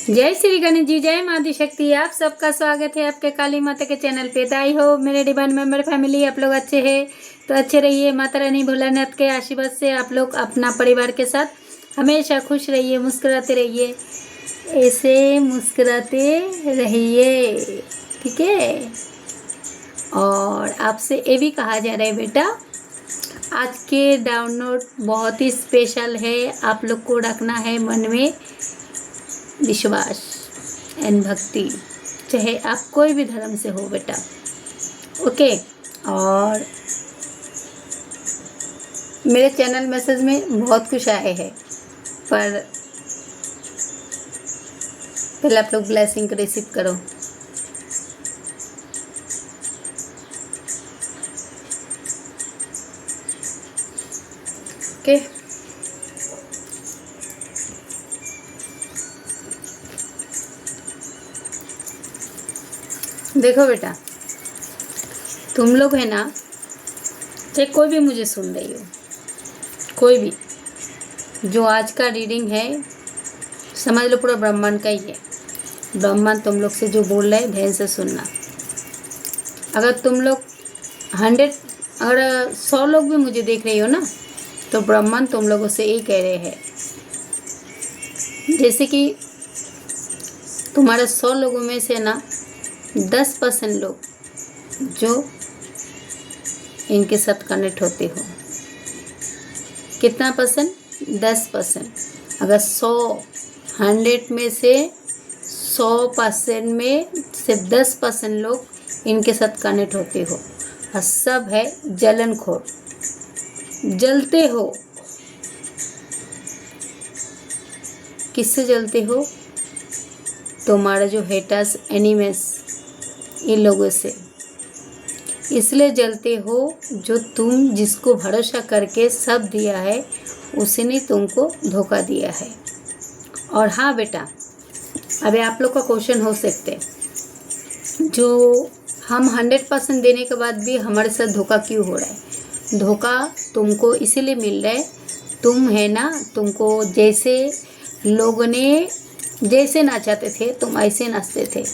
जय श्री गणेश जी, जय माँ दी शक्ति। आप सबका स्वागत है आपके काली माता के चैनल पे। दाई हो मेरे डिवाइन मेंबर फैमिली, आप लोग अच्छे हैं तो अच्छे रहिए। माता रानी भोलानाथ के आशीर्वाद से आप लोग अपना परिवार के साथ हमेशा खुश रहिए, मुस्कुराते रहिए, ऐसे मुस्कुराते रहिए, ठीक है। और आपसे ये भी कहा जा रहा है बेटा, आज के डाउनलोड बहुत ही स्पेशल है। आप लोग को रखना है मन में विश्वास एंड भक्ति, चाहे आप कोई भी धर्म से हो बेटा, ओके। और मेरे चैनल मैसेज में बहुत कुछ आए हैं, पर पहले आप लोग ब्लेसिंग को रिसीव करो। ओके, देखो बेटा, तुम लोग है ना, चाहे कोई भी मुझे सुन रही हो, कोई भी जो आज का रीडिंग है, समझ लो पूरा ब्रह्मांड का ही है। ब्रह्मांड तुम लोग से जो बोल रहा है ध्यान से सुनना। अगर तुम लोग 100 लोग भी मुझे देख रही हो ना, तो ब्रह्मांड तुम लोगों से यही कह रहे हैं। जैसे कि तुम्हारे 100 लोगों में से ना 10% लोग जो इनके साथ कनेक्ट होते हो। कितना परसेंट? 10%। अगर 100 में से 100% में सिर्फ 10% लोग इनके साथ कनेक्ट होते हो, और सब है जलनखोर, जलते हो। किससे जलते हो? तुम्हारा जो हेटर्स, एनिमीज, इन लोगों से इसलिए जलते हो जो तुम जिसको भरोसा करके सब दिया है उसने तुमको धोखा दिया है। और हाँ बेटा, अभी आप लोग का क्वेश्चन हो सकते, जो हम 100% देने के बाद भी हमारे साथ धोखा क्यों हो रहा है? धोखा तुमको इसीलिए मिल रहा है, तुम है ना, तुमको जैसे लोगों ने जैसे नाचाते थे तुम ऐसे नाचते थे।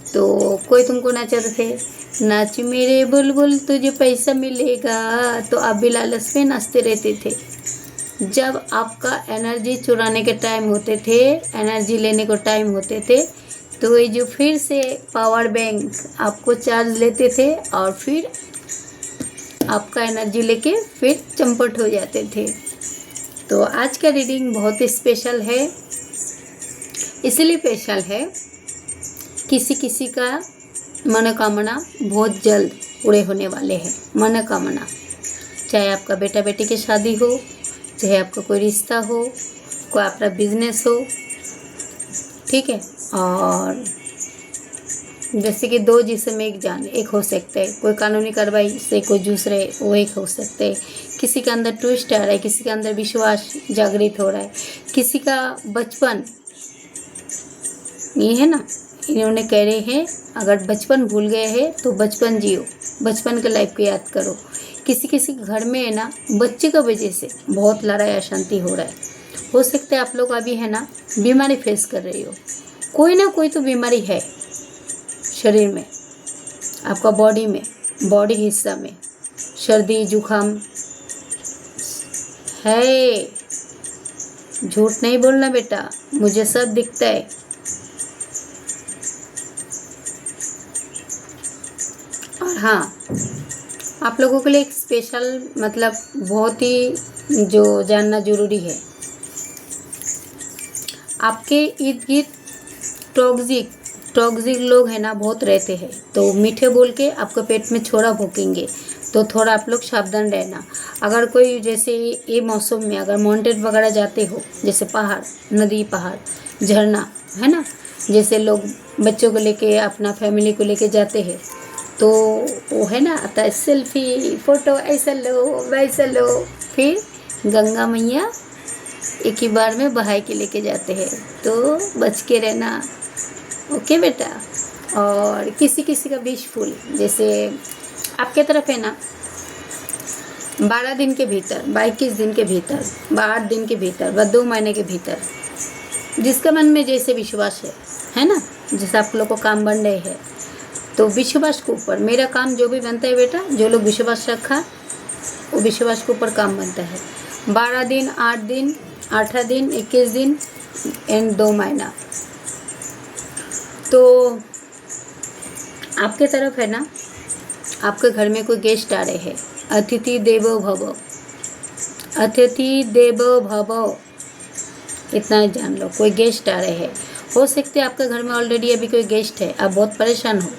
तो कोई तुमको नाचाते थे, नाच मेरे बुलबुल तुझे पैसा मिलेगा, तो आप भी लालच में नाचते रहते थे। जब आपका एनर्जी चुराने के टाइम होते थे, एनर्जी लेने को टाइम होते थे, तो ये जो फिर से पावर बैंक आपको चार्ज लेते थे और फिर आपका एनर्जी लेके फिर चंपट हो जाते थे। तो आज का रीडिंग बहुत ही स्पेशल है। इसलिए स्पेशल है, किसी किसी का मनोकामना बहुत जल्द पूरे होने वाले हैं। मनोकामना, चाहे आपका बेटा बेटी की शादी हो, चाहे आपका कोई रिश्ता हो, कोई आपका बिजनेस हो, ठीक है। और जैसे कि दो जिस्म एक जान, एक हो सकते हैं। कोई कानूनी कार्रवाई से कोई जूझ रहे, वो एक हो सकते हैं। किसी के अंदर ट्विस्ट आ रहा है, किसी के अंदर विश्वास जागृत हो रहा है, किसी का बचपन, ये है ना, इन्होंने कह रहे हैं अगर बचपन भूल गए हैं तो बचपन जियो, बचपन के लाइफ को याद करो। किसी किसी घर में है ना, बच्चे की वजह से बहुत लड़ाई अशांति हो रहा है। हो सकता है आप लोग अभी है ना बीमारी फेस कर रही हो, कोई ना कोई तो बीमारी है शरीर में, आपका बॉडी में, बॉडी हिस्सा में सर्दी जुकाम है। झूठ नहीं बोलना बेटा, मुझे सब दिखता है। और हाँ, आप लोगों के लिए एक स्पेशल, मतलब बहुत ही जो जानना जरूरी है, आपके इर्द गिर्द टॉक्सिक लोग हैं ना बहुत रहते हैं। तो मीठे बोल के आपको पेट में छोड़ा भोंकेंगे, तो थोड़ा आप लोग सावधान रहना। अगर कोई जैसे ये मौसम में अगर माउंटेन वगैरह जाते हो, जैसे पहाड़, नदी, पहाड़, झरना, है ना, जैसे लोग बच्चों को लेके, अपना फैमिली को लेके जाते हैं, तो वो है ना आता है सेल्फी फोटो, ऐसा लो वैसा लो, फिर गंगा मैया एक ही बार में बहाई के लेके जाते हैं। तो बच के रहना, ओके बेटा। और किसी किसी का विश फूल, जैसे आपके तरफ है ना, 12 दिन के भीतर, 21 दिन के भीतर, 8 दिन के भीतर, 2 महीने के भीतर जिसका मन में जैसे विश्वास है ना, जैसे आप लोग को काम बन रहे हैं तो विश्वास के ऊपर मेरा काम जो भी बनता है बेटा, जो लोग विश्वास रखा वो विश्वास के ऊपर काम बनता है। 12 दिन, 8 दिन, 18 दिन, 21 दिन एंड 2 महीना। तो आपके तरफ है ना, आपके घर में कोई गेस्ट आ रहे हैं, अतिथि देवो भव, अतिथि देवो भव, इतना ही जान लो। कोई गेस्ट आ रहे हैं, हो सकते हैं आपके घर में ऑलरेडी अभी कोई गेस्ट है, आप बहुत परेशान हो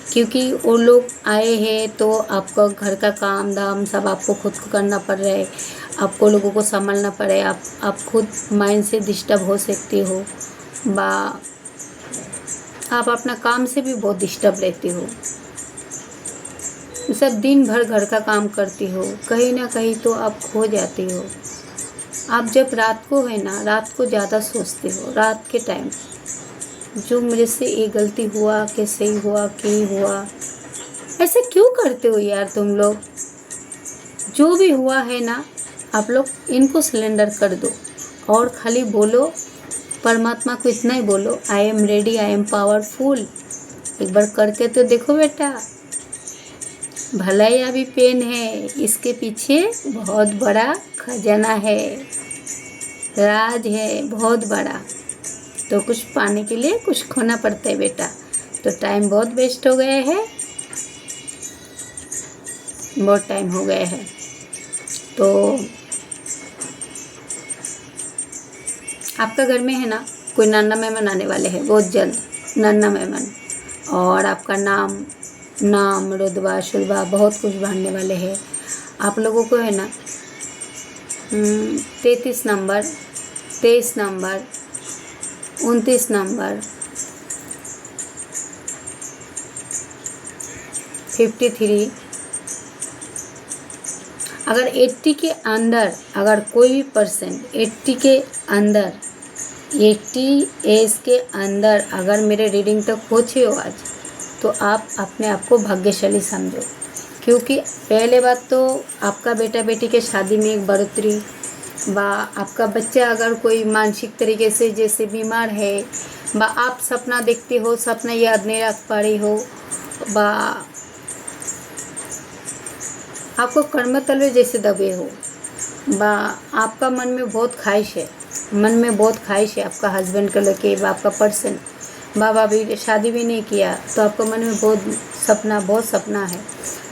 क्योंकि वो लोग आए हैं तो आपका घर का काम धाम सब आपको खुद को करना पड़ रहा है, आपको लोगों को संभालना पड़े, आप खुद माइंड से डिस्टर्ब हो सकते हो, बा आप अपना काम से भी बहुत डिस्टर्ब रहती हो, सब दिन भर घर का काम करती हो, कहीं ना कहीं तो आप खो जाती हो। आप जब रात को है ना, रात को ज़्यादा सोचते हो, रात के टाइम जो मेरे से ये गलती हुआ कि सही हुआ कि हुआ, ऐसे क्यों करते हो यार तुम लोग। जो भी हुआ है ना, आप लोग इनको सिलेंडर कर दो और खाली बोलो परमात्मा को, इतना ही बोलो, I am ready, I am powerful. एक बार करके तो देखो बेटा, भलाई अभी पेन है, इसके पीछे बहुत बड़ा खजाना है, राज है बहुत बड़ा। तो कुछ पाने के लिए कुछ खोना पड़ता है बेटा। तो टाइम बहुत वेस्ट हो गया है, बहुत टाइम हो गया है। तो आपका घर में है ना कोई नाना मेहमान आने वाले हैं बहुत जल्द, नाना मेहमान, और आपका नाम रुतबा शुतबा बहुत कुछ बढ़ने वाले हैं। आप लोगों को है ना 33 नंबर, 23 नंबर, 29 नंबर, 53, अगर 80 के अंदर, अगर कोई भी पर्सन 80 के अंदर, 80 एज के अंदर अगर मेरे रीडिंग तक पहुँचे हो आज, तो आप अपने आप को भाग्यशाली समझो। क्योंकि पहले बात तो आपका बेटा बेटी के शादी में एक बढ़ोतरी, बा आपका बच्चा अगर कोई मानसिक तरीके से जैसे बीमार है, बा आप सपना देखते हो, सपना याद नहीं रख पा रही हो, बा आपको कर्म तलवे जैसे दबे हो, बा आपका मन में बहुत ख्वाहिश है, मन में बहुत ख्वाहिश है आपका हस्बैंड को लेके, बा आपका पर्सन, बाबा भी शादी भी नहीं किया तो आपका मन में बहुत सपना है।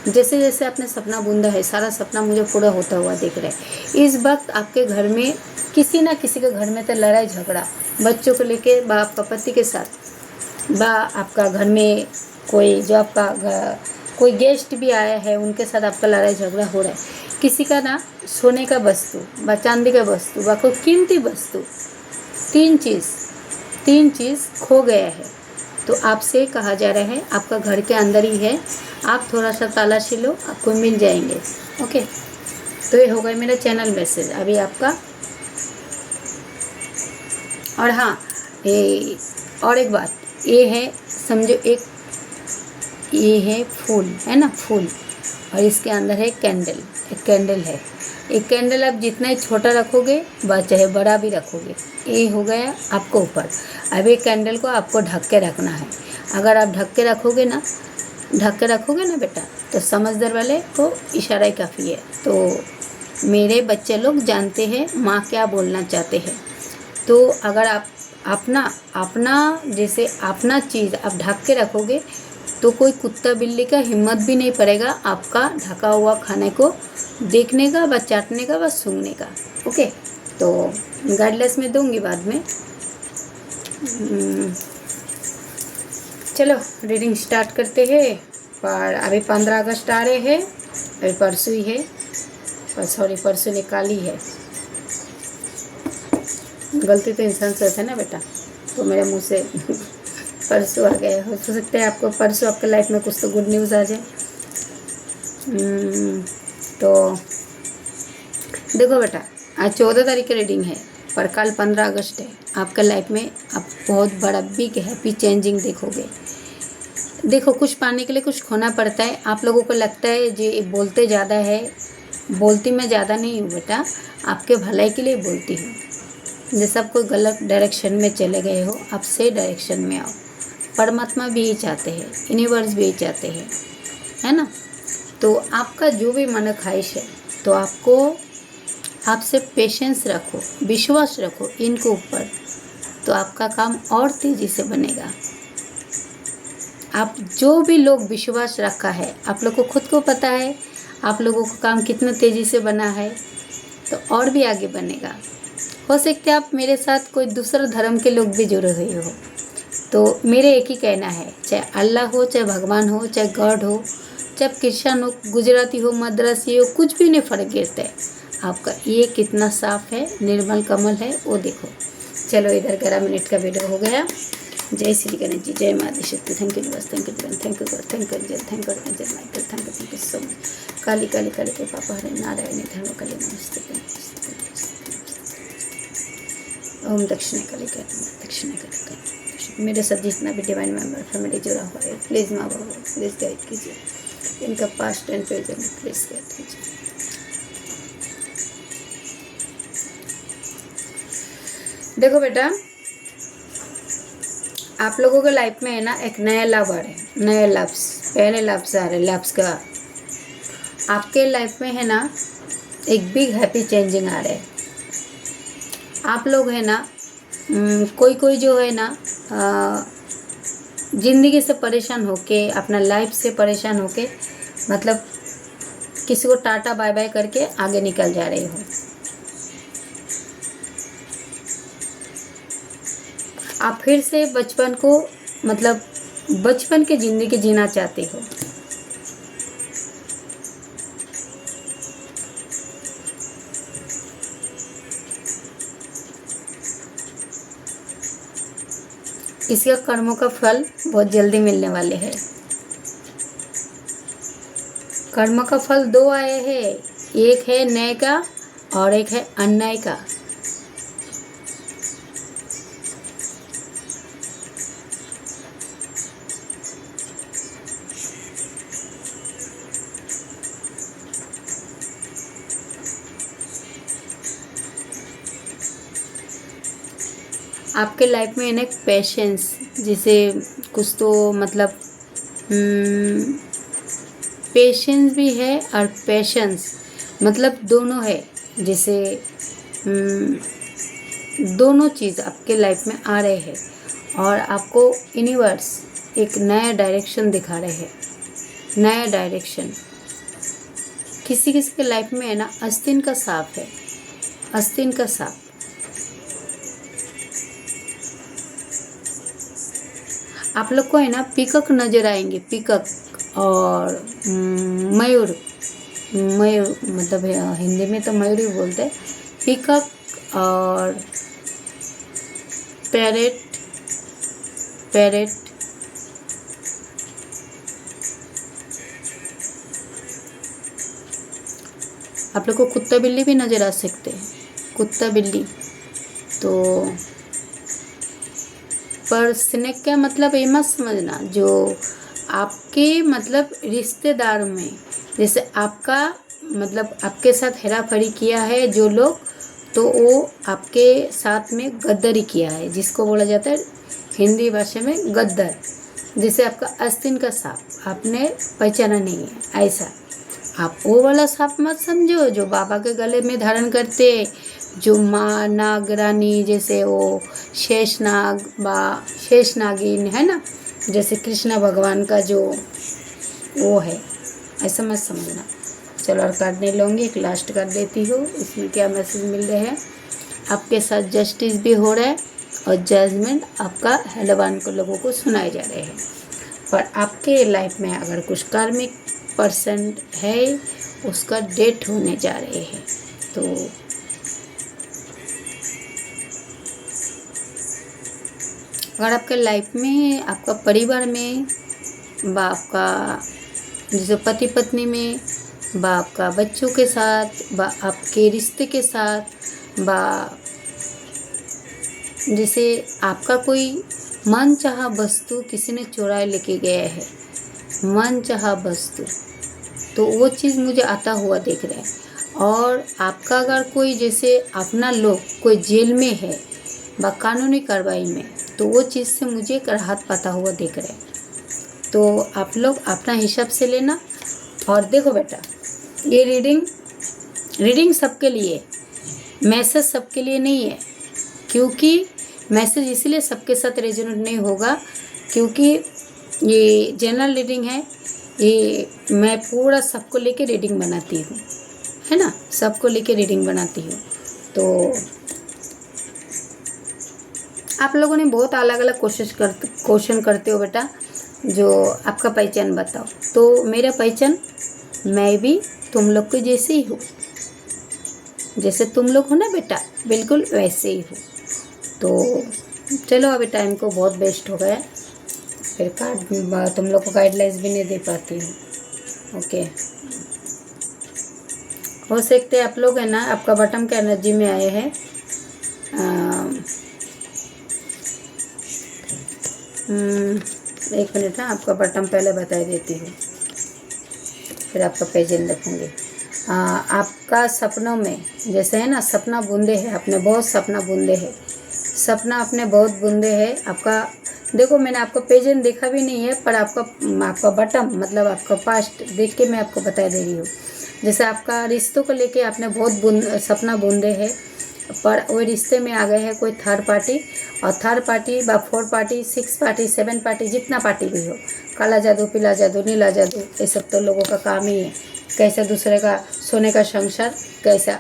जैसे जैसे आपने सपना बुंदा है, सारा सपना मुझे पूरा होता हुआ दिख रहा है। इस वक्त आपके घर में किसी ना किसी के घर में तो लड़ाई झगड़ा, बच्चों को लेके, बा आपका पति के साथ, बा आपका घर में कोई जो आपका कोई गेस्ट भी आया है उनके साथ आपका लड़ाई झगड़ा हो रहा है। किसी का ना सोने का वस्तु, बा चांदी का वस्तु, बा कोई कीमती वस्तु, तीन चीज़ खो गया है। तो आपसे कहा जा रहा है आपका घर के अंदर ही है, आप थोड़ा सा तलाशी लो, आपको मिल जाएंगे। ओके, तो ये हो गया मेरा चैनल मैसेज अभी आपका। और हाँ, ये और एक बात ये है, समझो एक ये है फूल है ना, फूल, और इसके अंदर है कैंडल, एक कैंडल है। एक कैंडल आप जितना ही छोटा रखोगे व चाहे बड़ा भी रखोगे, ये हो गया आपको ऊपर। अब एक कैंडल को आपको ढक के रखना है। अगर आप ढक के रखोगे ना बेटा, तो समझदार वाले को इशारा ही काफ़ी है। तो मेरे बच्चे लोग जानते हैं माँ क्या बोलना चाहते हैं। तो अगर आप अपना जैसे अपना चीज़ आप ढक के रखोगे तो कोई कुत्ता बिल्ली का हिम्मत भी नहीं पड़ेगा आपका ढका हुआ खाने को देखने का, व चाटने का, व सूंघने का। ओके, तो गाइडलाइंस में दूंगी बाद में। चलो रीडिंग स्टार्ट करते हैं। पर अभी 15 अगस्त आ रहे हैं, अभी परसों ही है, परसों निकाली है। गलती तो इंसान से होता है ना बेटा, तो मेरे मुंह से परसों आ गया। हो सकता है आपको परसों आपके लाइफ में कुछ तो गुड न्यूज़ आ जाए। तो देखो बेटा, आज 14 तारीख की रीडिंग है, पर कल 15 अगस्त है। आपके लाइफ में आप बहुत बड़ा बिग हैप्पी चेंजिंग देखोगे। देखो, कुछ पाने के लिए कुछ खोना पड़ता है। आप लोगों को लगता है जी बोलते ज़्यादा है, बोलती मैं ज़्यादा नहीं हूँ बेटा, आपके भलाई के लिए बोलती हूँ। जैसे आप कोई गलत डायरेक्शन में चले गए हो, आप सही डायरेक्शन में आओ। परमात्मा भी यही चाहते हैं, यूनिवर्स भी यही चाहते हैं, है ना। तो आपका जो भी मन ख्वाहिश है, तो आपसे पेशेंस रखो, विश्वास रखो इनके ऊपर, तो आपका काम और तेज़ी से बनेगा। आप जो भी लोग विश्वास रखा है, आप लोग को खुद को पता है आप लोगों का काम कितना तेज़ी से बना है, तो और भी आगे बनेगा। हो सकता है आप मेरे साथ कोई दूसरा धर्म के लोग भी जुड़े हुए हो, तो मेरे एक ही कहना है, चाहे अल्लाह हो, चाहे भगवान हो, चाहे गॉड हो, चाहे क्रिश्चियन हो, गुजराती हो, मद्रासी हो, कुछ भी नहीं फ़र्क गिरता है। आपका ये कितना साफ है, निर्मल कमल है, वो देखो। चलो इधर 11 मिनट का वीडियो हो गया। जय श्री गणेश जी, जय माता शक्ति। थैंक यू बस, thank you God, thank you God, thank you Jay, thank you Jay Michael, thank you so much. Kali Kali Kali के पापा हरे नारायण धर्म काली नमस्ते। ओम दक्षिणा काली का, दक्षिणा काली का। मेरे साथ जितना भी डिवाइन मेंबर फैमिली जुड़ा हुआ है, प्लीज़ माँ बाबा प्लीज़ गाइड कीजिए, इनका past and present please guide कीजिए। देखो बेटा, आप लोगों के लाइफ में है ना एक नया लव आ रहा है, नए लव्स, पहले लव्स आ रहे, लव्स का आपके लाइफ में है ना एक बिग हैप्पी चेंजिंग आ रहा है। आप लोग है ना कोई जो है ना ज़िंदगी से परेशान होके, अपना लाइफ से परेशान होके, मतलब किसी को टाटा बाय बाय करके आगे निकल जा रहे हो। आप फिर से बचपन को, मतलब बचपन की ज़िंदगी जीना चाहते हो। इसके कर्मों का फल बहुत जल्दी मिलने वाले हैं। कर्म का फल 2 आए हैं, एक है न्याय का और एक है अन्याय का। आपके लाइफ में है ना एक पेशेंस, जिसे कुछ तो मतलब पेशेंस भी है और पेशेंस, मतलब दोनों है। जैसे दोनों चीज़ आपके लाइफ में आ रहे हैं और आपको यूनिवर्स एक नया डायरेक्शन दिखा रहे हैं, नया डायरेक्शन। किसी किसी के लाइफ में है ना आस्तीन का सांप है, आस्तीन का सांप। आप लोग को है ना पीकॉक नज़र आएंगे, पीकॉक और मयूर, मयूर मतलब हिंदी में तो मयूर ही बोलते हैं, पीकॉक और पैरेट, पैरेट। आप लोग को कुत्ता बिल्ली भी नज़र आ सकते हैं, कुत्ता बिल्ली। तो पर स्नेक का मतलब ये मत समझना, जो आपके मतलब रिश्तेदार में, जैसे आपका मतलब आपके साथ हेराफेरी किया है जो लोग, तो वो आपके साथ में गद्दारी किया है, जिसको बोला जाता है हिंदी भाषा में गद्दार। जैसे आपका आस्तीन का सांप आपने पहचाना नहीं है, ऐसा आप वो वाला सांप मत समझो जो बाबा के गले में धारण करते, जो माँ नाग रानी, जैसे वो शेषनाग बा शेषनागिन है ना, जैसे कृष्णा भगवान का जो वो है, ऐसा मत समझना। चलो और कार्ड नहीं लूँगी, एक लास्ट कार्ड देती हूँ। इसमें क्या मैसेज मिल रहे हैं, आपके साथ जस्टिस भी हो रहा है और जजमेंट आपका हेलवान को लोगों को सुनाए जा रहे हैं। पर आपके लाइफ में अगर कुछ कार्मिक पर्सन है, उसका डेथ होने जा रहे हैं। तो अगर आपके लाइफ में, आपका परिवार में, बाप का जैसे पति पत्नी में, बाप का बच्चों के साथ, बा आपके रिश्ते के साथ, बा जैसे आपका कोई मन चाहा वस्तु किसी ने चुराए लेके गया है, मन चाहा वस्तु, तो वो चीज़ मुझे आता हुआ दिख रहा है। और आपका अगर कोई जैसे अपना लोग कोई जेल में है व कानूनी कार्रवाई में, तो वो चीज़ से मुझे राहत पाता हुआ दिख रहा है। तो आप लोग अपना हिसाब से लेना। और देखो बेटा, ये रीडिंग सबके लिए, मैसेज सबके लिए नहीं है, क्योंकि मैसेज इसलिए सबके साथ रेजोनेट नहीं होगा क्योंकि ये जनरल रीडिंग है। ये मैं पूरा सबको लेके रीडिंग बनाती हूँ, है ना, सबको लेके रीडिंग बनाती हूँ। तो आप लोगों ने बहुत अलग अलग क्वेश्चन करते हो बेटा, जो आपका पहचान बताओ। तो मेरा पहचान, मैं भी तुम लोग के जैसे ही हूँ, जैसे तुम लोग हो ना बेटा, बिल्कुल वैसे ही हूँ। तो चलो, अभी टाइम को बहुत वेस्ट हो गया, फिर तुम लोग को गाइडलाइंस भी नहीं दे पाती हूँ। ओके, हो सकते आप लोग है ना, आपका बॉटम के एनर्जी में आए हैं। एक मिनट है, आपका बॉटम पहले बता देती हूँ, फिर आपका पेजेंट रखूँगी। आपका सपनों में जैसे है ना, सपना बूंदे है, आपने बहुत सपना बूंदे है, सपना अपने बहुत बूंदे है आपका। देखो, मैंने आपका पेजेंट देखा भी नहीं है, पर आपका बॉटम मतलब आपका पास्ट देख के मैं आपको बता दे रही हूँ। जैसे आपका रिश्तों को लेके आपने बहुत सपना बूंदे है, पर वो रिश्ते में आ गए हैं कोई थर्ड पार्टी, और थर्ड पार्टी व 4 पार्टी 6 पार्टी 7 पार्टी जितना पार्टी भी हो, काला जादू, पीला जादू, नीला जादू, ये सब तो लोगों का काम ही है, कैसे दूसरे का सोने का संसार कैसा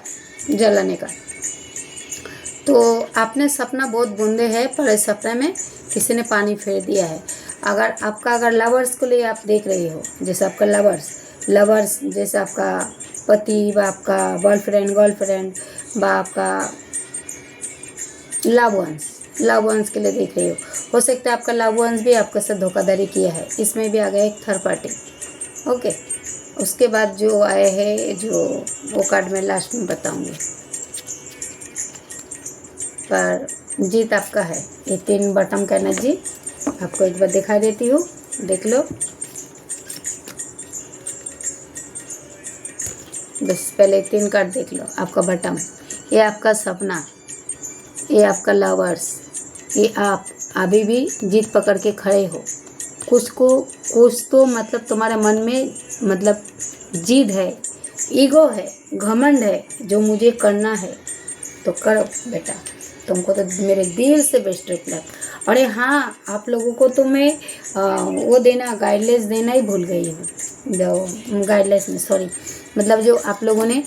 जलाने का। तो आपने सपना बहुत बूंदे है, पर इस सपने में किसी ने पानी फेर दिया है। अगर लवर्स को लिए आप देख रही हो, जैसे आपका लवर्स जैसे आपका पति व आपका बॉयफ्रेंड गर्लफ्रेंड व आपका लव वंस के लिए देख रही हो सकता है आपका लव वंस भी आपके साथ धोखाधड़ी किया है, इसमें भी आ गया एक थर्ड पार्टी। ओके, उसके बाद जो आए हैं, जो वो कार्ड में लास्ट में बताऊंगी, पर जीत आपका है। ये 3 बॉटम का एनर्जी आपको एक बार दिखा देती हूँ, देख लो। बस पहले 3 कार्ड देख लो। आपका बॉटम, ये आपका सपना, ये आपका लवर्स, ये आप अभी भी जीत पकड़ के खड़े हो। कुछ तो मतलब तुम्हारे मन में मतलब जिद है, ईगो है, घमंड है, जो मुझे करना है तो करो बेटा, तुमको तो मेरे दिल से बेस्ट लग। अरे हाँ, आप लोगों को तो मैं वो देना, गाइडलाइंस देना ही भूल गई हूँ। जो गाइडलाइंस में सॉरी, मतलब जो आप लोगों ने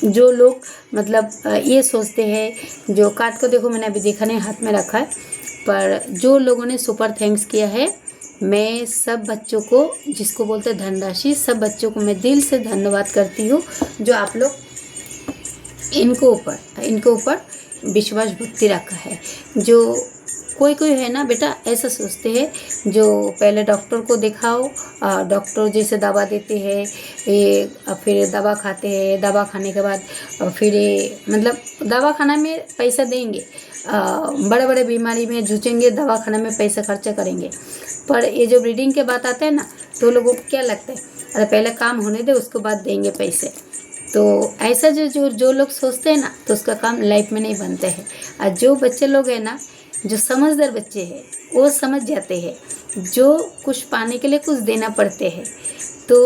जो लोग मतलब ये सोचते हैं, जो कार्ड को देखो मैंने अभी देखा नहीं, हाथ में रखा है, पर जो लोगों ने सुपर थैंक्स किया है, मैं सब बच्चों को, जिसको बोलते हैं धनराशि, सब बच्चों को मैं दिल से धन्यवाद करती हूँ, जो आप लोग इनको ऊपर विश्वास भक्ति रखा है। जो कोई है ना बेटा, ऐसा सोचते हैं जो पहले डॉक्टर को दिखाओ, डॉक्टर जैसे दवा देते हैं, ये फिर दवा खाते हैं, दवा खाने के बाद फिर ये मतलब दवा खाना में पैसा देंगे, बड़े बड़े बीमारी में जूझेंगे, दवा खाना में पैसा खर्चा करेंगे। पर ये जो ब्रीडिंग के बात आते हैं ना, तो लोगों को क्या लगता है, अरे पहले काम होने दे, उसके बाद देंगे पैसे। तो ऐसा जो लोग सोचते हैं ना, तो उसका काम लाइफ में नहीं बनते हैं। और जो बच्चे लोग हैं ना, जो समझदार बच्चे हैं, वो समझ जाते हैं, जो कुछ पाने के लिए कुछ देना पड़ते हैं। तो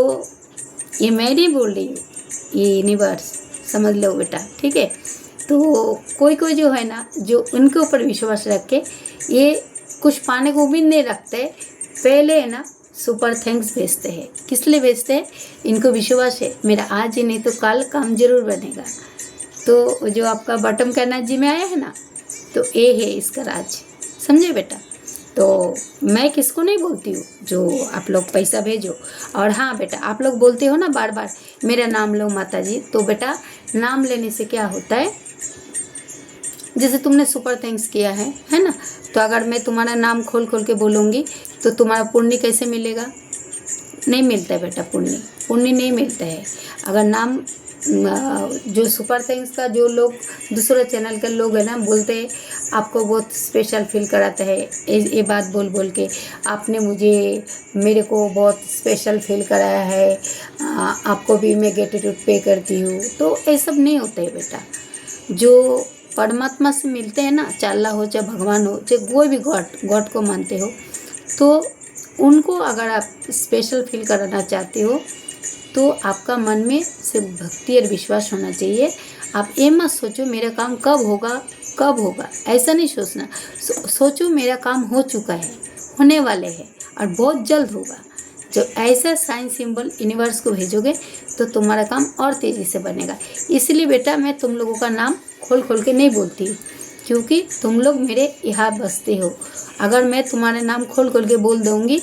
ये मैं नहीं बोल रही हूँ, ये यूनिवर्स समझ लो बेटा, ठीक है। तो कोई जो है ना, जो उनके ऊपर विश्वास रख के ये कुछ पाने को उम्मीद नहीं रखते, पहले है ना सुपर थैंक्स भेजते हैं। किस लिए भेजते हैं? इनको विश्वास है मेरा आज ही नहीं तो कल काम जरूर बनेगा। तो जो आपका बॉटम का एनर्जी में आया है ना, तो ये है इसका राज, समझे बेटा। तो मैं किसको नहीं बोलती हूँ, जो आप लोग पैसा भेजो। और हाँ बेटा, आप लोग बोलते हो ना बार बार मेरा नाम लो माता जी, तो बेटा नाम लेने से क्या होता है, जैसे तुमने सुपर थैंक्स किया है ना, तो अगर मैं तुम्हारा नाम खोल के बोलूँगी तो तुम्हारा पुण्य कैसे मिलेगा? नहीं मिलता है बेटा, पुण्य नहीं मिलता है। अगर नाम जो सुपर थैंक्स का जो लोग दूसरे चैनल के लोग हैं ना, बोलते हैं आपको बहुत स्पेशल फील कराता है, ये बात बोल बोल के आपने मेरे को बहुत स्पेशल फील कराया है, आपको भी मैं ग्रेटिट्यूड पे करती हूँ। तो ये सब नहीं होता है बेटा। जो परमात्मा से मिलते हैं ना, चाहे अल्लाह हो चाहे भगवान हो चाहे कोई भी गॉड को मानते हो, तो उनको अगर आप स्पेशल फील कराना चाहते हो तो आपका मन में सिर्फ भक्ति और विश्वास होना चाहिए। आप ये मत सोचो मेरा काम कब होगा, ऐसा नहीं सोचना। सोचो मेरा काम हो चुका है, होने वाले है और बहुत जल्द होगा। जब ऐसा साइन सिंबल यूनिवर्स को भेजोगे तो तुम्हारा काम और तेज़ी से बनेगा। इसलिए बेटा मैं तुम लोगों का नाम खोल खोल के नहीं बोलती, क्योंकि तुम लोग मेरे यहाँ बसते हो। अगर मैं तुम्हारे नाम खोल खोल के बोल दूँगी,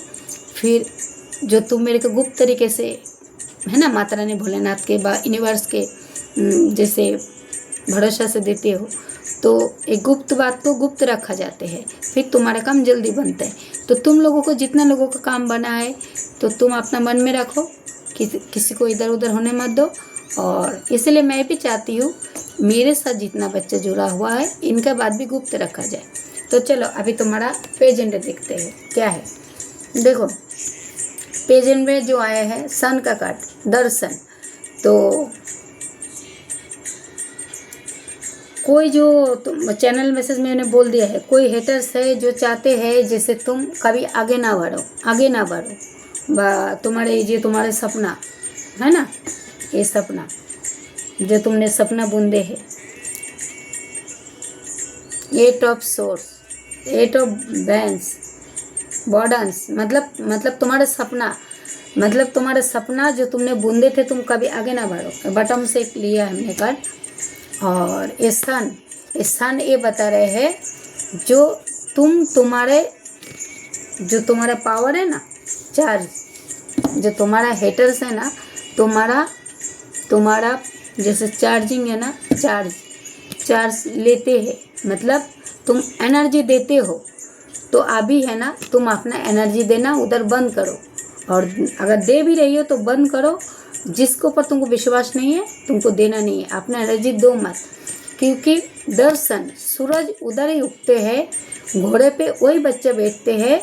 फिर जो तुम मेरे को गुप्त तरीके से, है ना, माता रानी भोलेनाथ के यूनिवर्स के जैसे भरोसा से देते हो, तो एक गुप्त बात को गुप्त रखा जाते हैं, फिर तुम्हारा काम जल्दी बनता है। तो तुम लोगों को जितना लोगों का काम बना है तो तुम अपना मन में रखो, किसी को इधर उधर होने मत दो। और इसलिए मैं भी चाहती हूँ मेरे साथ जितना बच्चा जुड़ा हुआ है इनका बात भी गुप्त रखा जाए। तो चलो अभी तुम्हारा पेजेंट देखते हैं क्या है। देखो पेजेंट में जो आया है सन का कार्ड, दर्शन। तो कोई जो तुम चैनल मैसेज में मैंने बोल दिया है, कोई हेटर्स है जो चाहते हैं जैसे तुम कभी आगे ना बढ़ो। तुम्हारे सपना है ना, ये सपना जो तुमने सपना बुनदे है, 8 ऑफ सोर्स, 8 ऑफ बैंस, बॉर्डन्स, मतलब तुम्हारा सपना जो तुमने बुनदे थे, तुम कभी आगे ना बढ़ो। बटम से लिया हमने कार्ड। और स्थान ये बता रहे हैं जो तुम्हारा पावर है ना, चार्ज, जो तुम्हारा हेटर्स है ना, तुम्हारा जैसे चार्जिंग है ना, चार्ज लेते हैं, मतलब तुम एनर्जी देते हो। तो अभी है ना, तुम अपना एनर्जी देना उधर बंद करो, और अगर दे भी रही हो तो बंद करो। जिसको पर तुमको विश्वास नहीं है तुमको देना नहीं है, अपना एनर्जी दो मत। क्योंकि दर्शन, सूरज उधर ही उगते हैं, घोड़े पे वही बच्चे बैठते हैं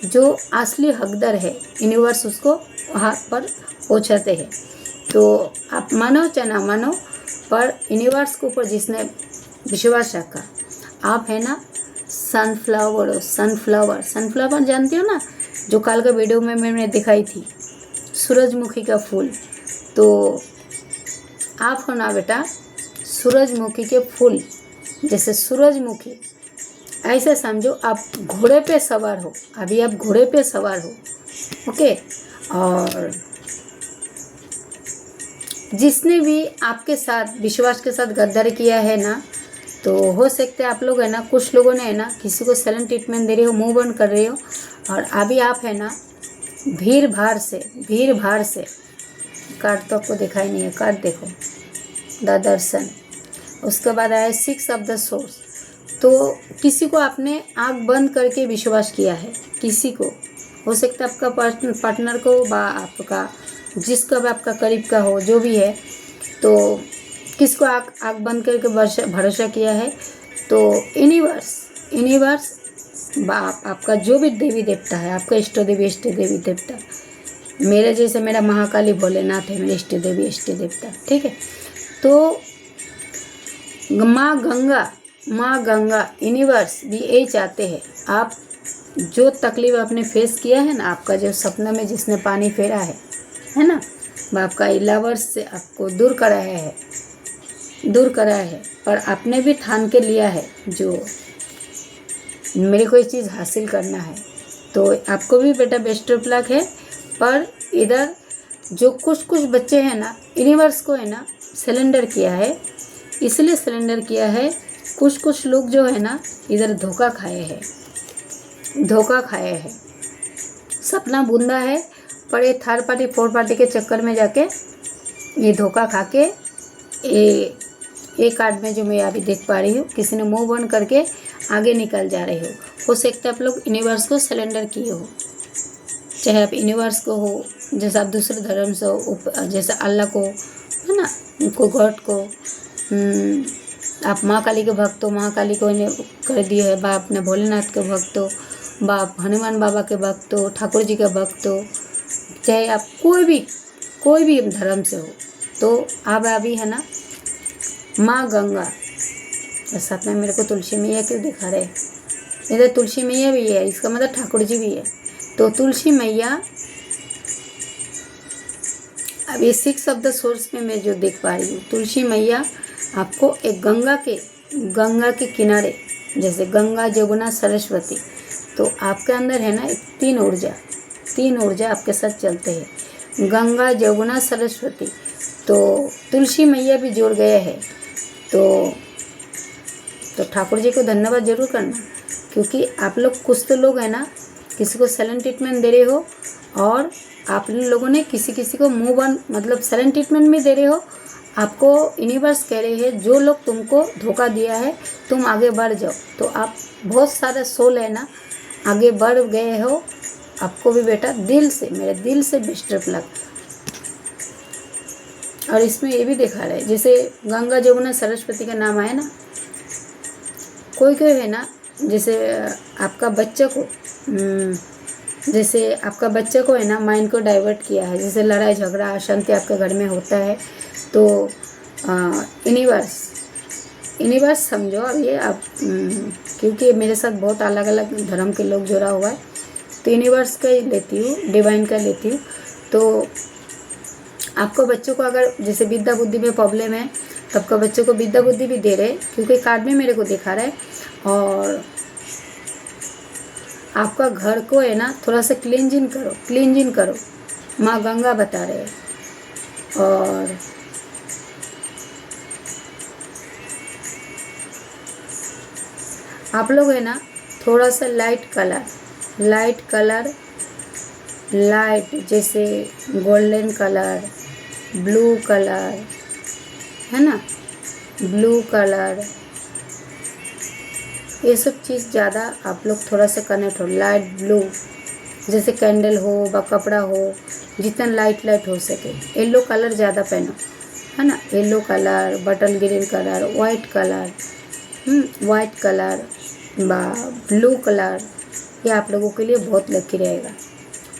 जो असली हकदार है, यूनिवर्स उसको वहाँ पर पहुँचाते हैं। तो आप मानो चाहे ना मानो, पर यूनिवर्स के ऊपर जिसने विश्वास रखा, आप है ना सनफ्लावर जानती हो ना, जो कल का वीडियो में मैंने दिखाई थी, सूरजमुखी का फूल। तो आप हो ना बेटा सूरजमुखी के फूल, जैसे सूरजमुखी, ऐसे समझो आप घोड़े पे सवार हो, अभी आप घोड़े पे सवार हो, ओके। और जिसने भी आपके साथ विश्वास के साथ गद्दारी किया है ना, तो हो सकता है आप लोग है ना, कुछ लोगों ने है ना किसी को साइलेंट ट्रीटमेंट दे रहे हो, मूव ऑन कर रहे हो। और अभी आप है ना भीड़ भाड़ से कार्ड तो आपको दिखाई नहीं है, कार्ड देखो, द दर्शन। उसके बाद आया 6 ऑफ द सोर्स। तो किसी को आपने आँख बंद करके विश्वास किया है, किसी को, हो सकता है आपका पार्टनर को, आपका जिसका भी आपका करीब का हो, जो भी है, तो किसको आँख बंद करके भरोसा किया है। तो यूनिवर्स आपका जो भी देवी देवता है, आपका इष्ट देवी देवता, मेरे जैसे मेरा महाकाली भोलेनाथ है मेरे इष्ट देवता, ठीक है। तो माँ गंगा यूनिवर्स भी यही चाहते हैं, आप जो तकलीफ आपने फेस किया है ना, आपका जो सपना में जिसने पानी फेरा है ना, आपका लवर्स से आपको दूर कराया है, पर आपने भी ठान के लिया है जो मेरे को ये चीज़ हासिल करना है। तो आपको भी बेटा बेस्ट ऑफ लक है। पर इधर जो कुछ बच्चे हैं ना, यूनिवर्स को है ना सिलेंडर किया है, इसलिए सिलेंडर किया है। कुछ लोग जो है ना इधर धोखा खाए हैं, सपना बुंदा है, पर ये थर्ड पार्टी 4 पार्टी के चक्कर में जाके ये धोखा खा के एक कार्ड में जो मैं अभी देख पा रही हूँ, किसी ने मूव ऑन करके आगे निकल जा रहे हो सकता है आप लोग यूनिवर्स को सिलेंडर किए हो, चाहे आप यूनिवर्स को हो, जैसे आप दूसरे धर्म से हो, जैसे अल्लाह को, है है ना, उनको गॉड को आप माँ काली के भक्त हो, माँ काली को इन्हें कर दिए है, बा अपने भोलेनाथ के भक्त हो, बा हनुमान बाबा के भक्त हो, ठाकुर जी के भक्त हो, चाहे आप कोई भी धर्म से हो, तो आप अभी है ना माँ गंगा, और साथ में मेरे को तुलसी मैया क्यों दिखा रहे, इधर तुलसी मैया भी है, इसका मतलब ठाकुर जी भी है। तो तुलसी मैया, अब ये 6 ऑफ द सोर्स में मैं जो देख पा रही हूँ, तुलसी मैया आपको एक गंगा के किनारे, जैसे गंगा जमुना सरस्वती, तो आपके अंदर है ना एक तीन ऊर्जा आपके साथ चलते हैं, गंगा जमुना सरस्वती। तो तुलसी मैया भी जुड़ गए हैं, तो ठाकुर जी को धन्यवाद जरूर करना, क्योंकि आप लोग कुछ तो लोग हैं ना किसी को साइलेंट ट्रीटमेंट दे रहे हो, और आप लोगों ने किसी को मुंह बंद, मतलब साइलेंट ट्रीटमेंट भी दे रहे हो। आपको यूनिवर्स कह रहे हैं जो लोग तुमको धोखा दिया है तुम आगे बढ़ जाओ। तो आप बहुत सारे सोल है ना आगे बढ़ गए हो, आपको भी बेटा दिल से, मेरे दिल से बेस्ट ऑफ लक। और इसमें ये भी देखा रहा है, जैसे गंगा जमुना सरस्वती का नाम आया ना, कोई है ना, जैसे आपका बच्चा को है ना माइंड को डाइवर्ट किया है, जैसे लड़ाई झगड़ा अशांति आपके घर में होता है, तो यूनिवर्स समझो अब ये आप, क्योंकि मेरे साथ बहुत अलग अलग धर्म के लोग जुड़ा हुआ है, तो यूनिवर्स का ही लेती हूँ, डिवाइन का लेती हूँ। तो आपको बच्चों को अगर जैसे विद्या बुद्धि में प्रॉब्लम है, तो आपका बच्चों को विद्या बुद्धि भी दे रहे, क्योंकि कार्ड में मेरे को दिखा रहा है। और आपका घर को है ना थोड़ा सा क्लींजिंग करो, माँ गंगा बता रहे हैं। और आप लोग है ना थोड़ा सा लाइट जैसे गोल्डन कलर, ब्लू कलर, है ना, ब्लू कलर, ये सब चीज़ ज़्यादा आप लोग थोड़ा सा कनेक्ट हो। लाइट ब्लू जैसे कैंडल हो व कपड़ा हो, जितना लाइट हो सके। येलो कलर ज़्यादा पहनो, है ना, yellow colour, button green colour, white colour blue colour, ये आप लोगों के लिए बहुत लकी रहेगा।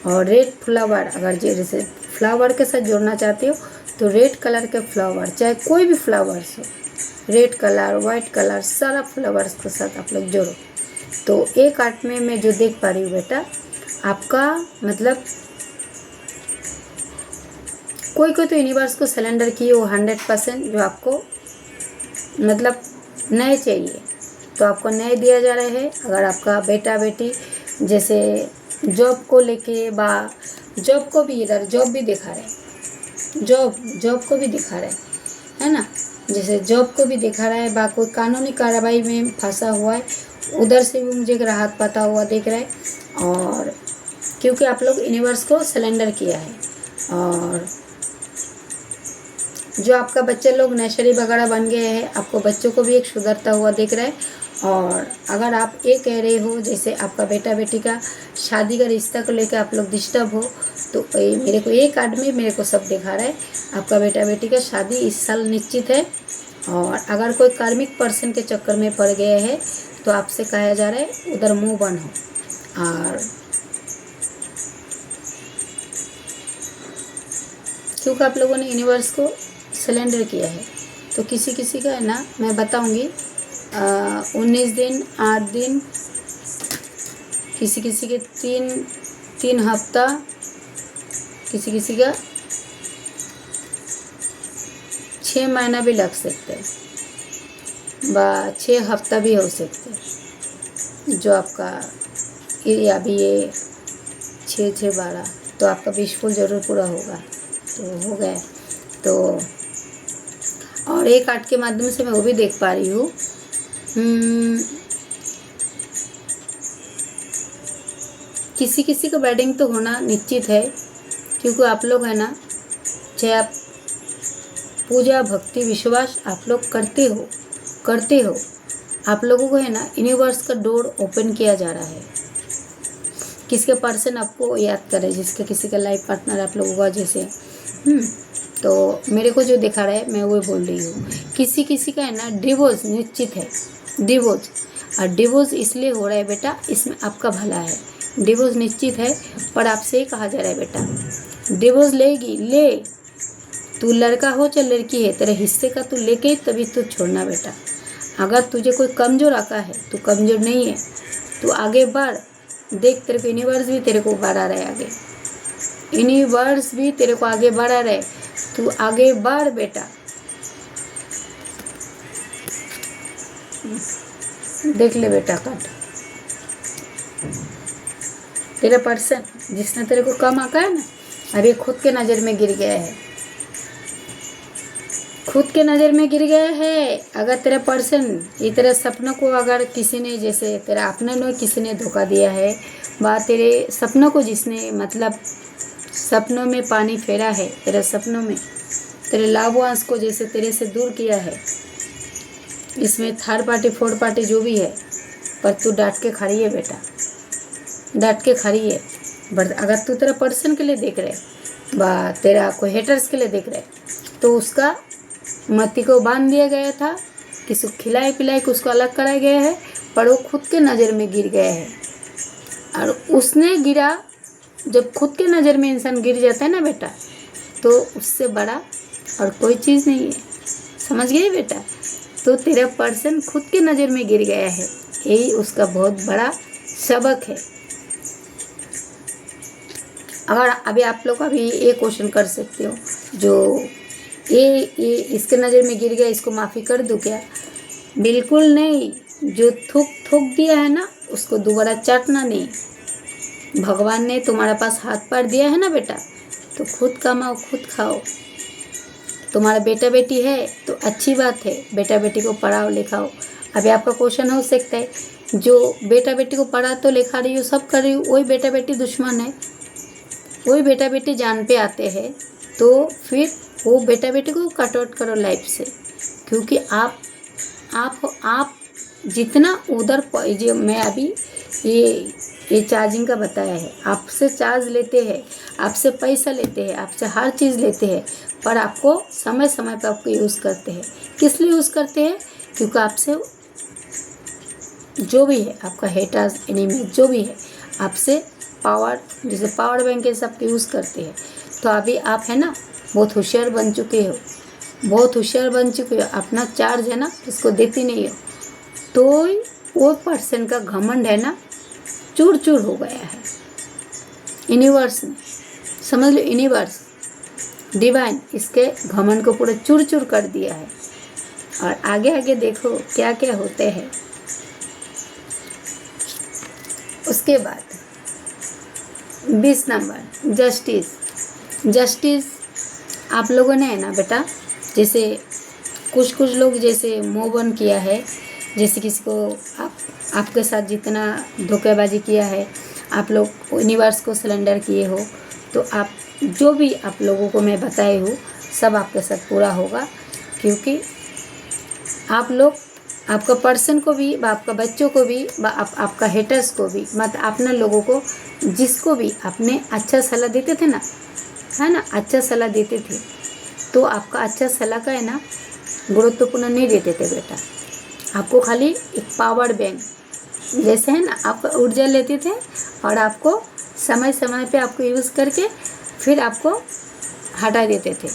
और रेड फ्लावर, अगर जैसे फ्लावर के साथ जोड़ना चाहते हो तो रेड कलर के फ्लावर, चाहे कोई भी फ्लावर्स हो, रेड कलर, वाइट कलर, सारा फ्लावर्स के साथ आप लोग जोड़ो। तो एक आर्ट में मैं जो देख पा रही हूँ बेटा, आपका मतलब कोई तो यूनिवर्स को सिलेंडर किए हो 100%, जो आपको मतलब न्याय चाहिए, तो आपको न्याय दिया जा रहा है। अगर आपका बेटा बेटी जैसे जॉब को लेके जॉब को भी, इधर जॉब भी दिखा रहे, जॉब को भी दिखा रहे, है ना, जैसे जॉब को भी दिखा रहा है, कोई कानूनी कार्रवाई में फंसा हुआ है, उधर से भी मुझे राहत पाता हुआ दिख रहा है। और क्योंकि आप लोग यूनिवर्स को सिलेंडर किया है, और जो आपका बच्चे लोग नर्सरी वगैरह बन गए हैं, आपको बच्चों को भी एक सुधरता हुआ दिख रहा है। और अगर आप ये कह रहे हो जैसे आपका बेटा बेटी का शादी का रिश्ता को लेकर आप लोग डिस्टर्ब हो, तो मेरे को एक कार्ड में मेरे को सब दिखा रहा है, आपका बेटा बेटी का शादी इस साल निश्चित है। और अगर कोई कार्मिक पर्सन के चक्कर में पड़ गए हैं, तो आपसे कहा जा रहा है उधर मुंह बंद हो। और क्योंकि आप लोगों ने यूनिवर्स को सिलेंडर किया है, तो किसी का है ना, मैं बताऊंगी 19 दिन, 8 दिन, किसी के 3 हफ्ता, किसी का 6 महीना भी लग सकते हैं, 6 हफ्ता भी हो सकते हैं। जो आपका ये अभी ये 6-6-12, तो आपका विशफुल ज़रूर पूरा होगा। तो हो गया। तो और एक कार्ड के माध्यम से मैं वो भी देख पा रही हूँ, किसी का वेडिंग तो होना निश्चित है, क्योंकि आप लोग है ना, चाहे आप पूजा भक्ति विश्वास आप लोग करते हो, आप लोगों को है ना यूनिवर्स का डोर ओपन किया जा रहा है। किसके पर्सन आपको याद करे, जिसके किसी का लाइफ पार्टनर आप लोगों का जैसे तो मेरे को जो दिखा रहा है मैं वो बोल रही हूँ। किसी किसी का है ना डिवोर्स निश्चित है, डिवोर्स, और डिवोर्स इसलिए हो रहा है बेटा, इसमें आपका भला है। डिवोर्स निश्चित है, पर आपसे ही कहा जा रहा है बेटा डिवोर्स लेगी, ले, तू लड़का हो चाहे लड़की है, तेरे हिस्से का तू लेके ही तभी तू छोड़ना बेटा। अगर तुझे कोई कमज़ोर आका है, तू कमज़ोर नहीं है, तू आगे बढ़। देख तेरे को यूनिवर्स भी तेरे को बढ़ा रहा है आगे, यूनिवर्स भी तेरे को आगे बढ़ा रहा है, तू आगे बढ़ बेटा। देख ले बेटा काट, तेरा पर्सन जिसने तेरे को कम आका है ना, अभी खुद के नज़र में गिर गया है, खुद के नज़र में गिर गया है। अगर तेरा पर्सन ये तेरे सपनों को अगर किसी ने, जैसे तेरा अपने ने किसी ने धोखा दिया है, व तेरे सपनों को जिसने मतलब सपनों में पानी फेरा है, तेरे सपनों में तेरे लाभवांश को जैसे तेरे से दूर किया है, इसमें थर्ड पार्टी फोर्थ पार्टी जो भी है, पर तू डांट के खड़ी है बेटा, डांट के खड़ी है। बट अगर तू तेरा पर्सन के लिए देख रहे व तेरा कोई हेटर्स के लिए देख रहे, तो उसका मति को बांध दिया गया था, किसी को खिलाए पिलाए के उसको अलग कराया गया है, पर वो खुद के नज़र में गिर गया है। और उसने गिरा, जब खुद के नज़र में इंसान गिर जाता है ना बेटा, तो उससे बड़ा और कोई चीज़ नहीं है। समझ गए बेटा? तो तेरा पर्सन खुद के नज़र में गिर गया है, यही उसका बहुत बड़ा सबक है। अगर अभी आप लोग अभी ये क्वेश्चन कर सकते हो, जो ये इसके नज़र में गिर गया, इसको माफ़ी कर दूँ क्या? बिल्कुल नहीं। जो थूक दिया है ना, उसको दोबारा चाटना नहीं। भगवान ने तुम्हारे पास हाथ पैर दिया है ना बेटा, तो खुद कमाओ खुद खाओ। तुम्हारा बेटा बेटी है तो अच्छी बात है, बेटा बेटी को पढ़ाओ लिखाओ। अभी आपका क्वेश्चन हो सकता है, जो बेटा बेटी को पढ़ा तो लिखा रही हो, सब कर रही हो, वही बेटा बेटी दुश्मन है, वही बेटा बेटी जान पे आते हैं, तो फिर वो बेटा बेटी को कट आउट करो लाइफ से। क्योंकि आप जितना उधर जो मैं अभी ये चार्जिंग का बताया है, आपसे चार्ज लेते हैं, आपसे पैसा लेते हैं, आपसे हर चीज़ लेते हैं, पर आपको समय समय पर आपको यूज़ करते हैं। किस लिए यूज़ करते हैं? क्योंकि आपसे जो भी है, आपका हेटर्स एनिमी जो भी है, आपसे पावर, जैसे पावर बैंक है, सबके यूज़ करते हैं। तो अभी आप है ना बहुत होशियार बन चुके हो, बहुत होशियार बन चुके हो। अपना चार्ज है ना इसको देती नहीं हो, तो वो पर्सन का घमंड है ना चूर चूर हो गया है। यूनिवर्स ने, समझ लो यूनिवर्स डिवाइन इसके घमंड को पूरा चूर चूर कर दिया है। और आगे आगे देखो क्या क्या होते हैं। उसके बाद 20 नंबर जस्टिस आप लोगों ने है ना बेटा, जैसे कुछ लोग जैसे मुँह बंद किया है, जैसे किसी को आपके साथ जितना धोखेबाजी किया है, आप लोग यूनिवर्स को सिलेंडर किए हो, तो आप जो भी आप लोगों को मैं बताई हूँ सब आपके साथ पूरा होगा। क्योंकि आप लोग, आपका पर्सन को भी, आपका बच्चों को भी, आपका हेटर्स को भी, मतलब अपने लोगों को जिसको भी आपने अच्छा सलाह देते थे ना, है ना, अच्छा सलाह देते थे, तो आपका अच्छा सलाह का है ना गुरुत्वपूर्ण नहीं देते थे बेटा। आपको खाली एक पावर बैंक जैसे है ना, आप ऊर्जा लेते थे और आपको समय समय पे आपको यूज़ करके फिर आपको हटा देते थे।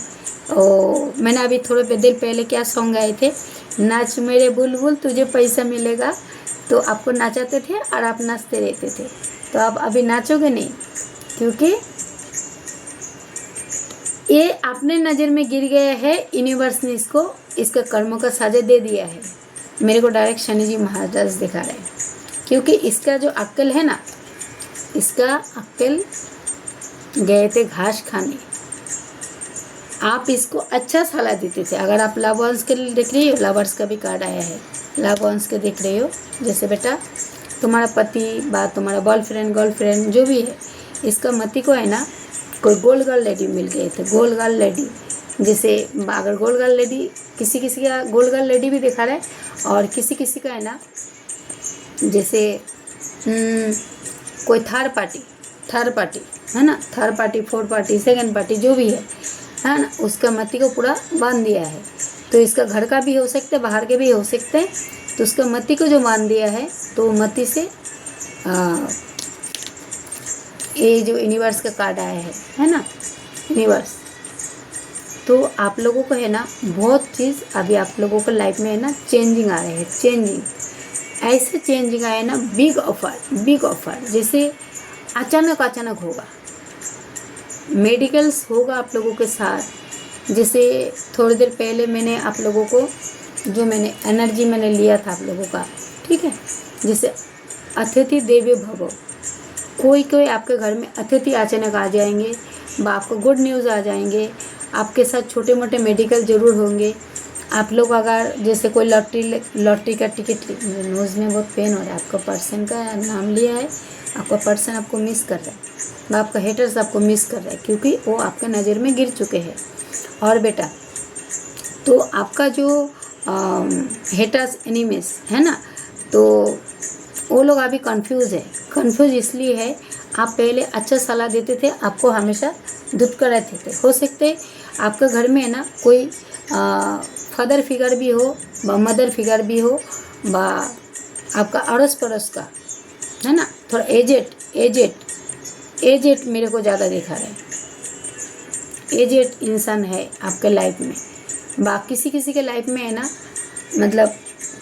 मैंने अभी थोड़े देर पहले क्या सॉन्ग गाए थे, नाच मेरे बुलबुल तुझे पैसा मिलेगा, तो आपको नचाते थे और आप नाचते रहते थे। तो आप अभी नाचोगे नहीं, क्योंकि ये अपने नज़र में गिर गया है। यूनिवर्स ने इसका कर्मों का साजा दे दिया है। मेरे को डायरेक्ट शनि जी महाराज दिखा रहे हैं, क्योंकि इसका जो अक्ल है ना, इसका अक्ल गए थे घास खाने। आप इसको अच्छा सलाह देते थे। अगर आप लवर्स के लिए देख रही हो, लवर्स का भी कार्ड आया है, लवर्स के देख रही हो, जैसे बेटा तुम्हारा पति बात, तुम्हारा बॉयफ्रेंड गर्लफ्रेंड जो भी है, इसका मति को है ना कोई गोल्ड गर्ल लेडी मिल गए थे। गोल्ड गर्ल लेडी, जैसे अगर गोल्ड गर्ल लेडी, किसी का गोल्ड गर्ल लेडी भी दिखा रहा है, और किसी का है ना जैसे कोई थर्ड पार्टी है ना, third party fourth party second party जो भी है, है ना, उसका मति को पूरा बांध दिया है। तो इसका घर का भी हो सकता है, बाहर के भी हो सकते हैं। तो उसका मति को जो बांध दिया है, तो मति से ये जो यूनिवर्स का कार्ड आया है ना, यूनिवर्स। तो आप लोगों को है ना बहुत चीज़ अभी आप लोगों को लाइफ में है ना चेंजिंग आ रहे हैं, चेंजिंग ऐसे चेंजिंग आए ना, बिग ऑफर जैसे अचानक होगा। मेडिकल्स होगा आप लोगों के साथ। जैसे थोड़ी देर पहले मैंने आप लोगों को जो मैंने एनर्जी मैंने लिया था आप लोगों का, ठीक है, जैसे अतिथि देवो भव, कोई आपके घर में अतिथि अचानक आ जाएंगे, आपको गुड न्यूज़ आ जाएंगे। आपके साथ छोटे मोटे मेडिकल ज़रूर होंगे। आप लोग अगर जैसे कोई लॉटरी का टिकट, नोज़ में बहुत पेन हो रहा है, आपका पर्सन का नाम लिया है, आपका पर्सन आपको मिस कर रहा है, आपका हेटर्स आपको मिस कर रहा है, क्योंकि वो आपके नज़र में गिर चुके हैं। और बेटा तो आपका जो हेटर्स एनिमीज है ना, तो वो लोग अभी कंफ्यूज इसलिए है, आप पहले अच्छा सलाह देते थे, आपको हमेशा धुतकर रहते थे। हो सकते आपके घर में है ना कोई फादर फिगर भी हो, मदर फिगर भी हो, आपका अड़ोस पड़ोस का है ना, थोड़ा एजेड मेरे को ज़्यादा दिखा रहा है। एजेड इंसान है आपके लाइफ में, किसी के लाइफ में है ना, मतलब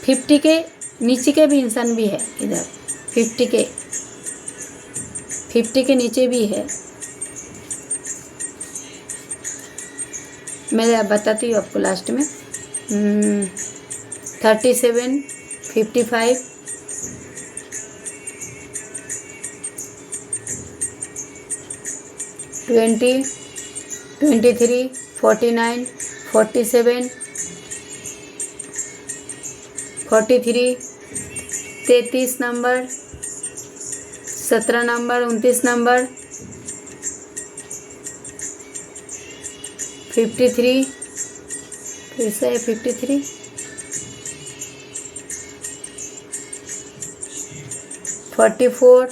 50 के नीचे के भी इंसान भी है इधर, 50 के नीचे भी है। मैं बताती हूँ आपको लास्ट में 37, 55, 20, 23, 49, 47, 43, 33 नंबर, 17 नंबर, 29 नंबर, 53, फिर से 53, 44,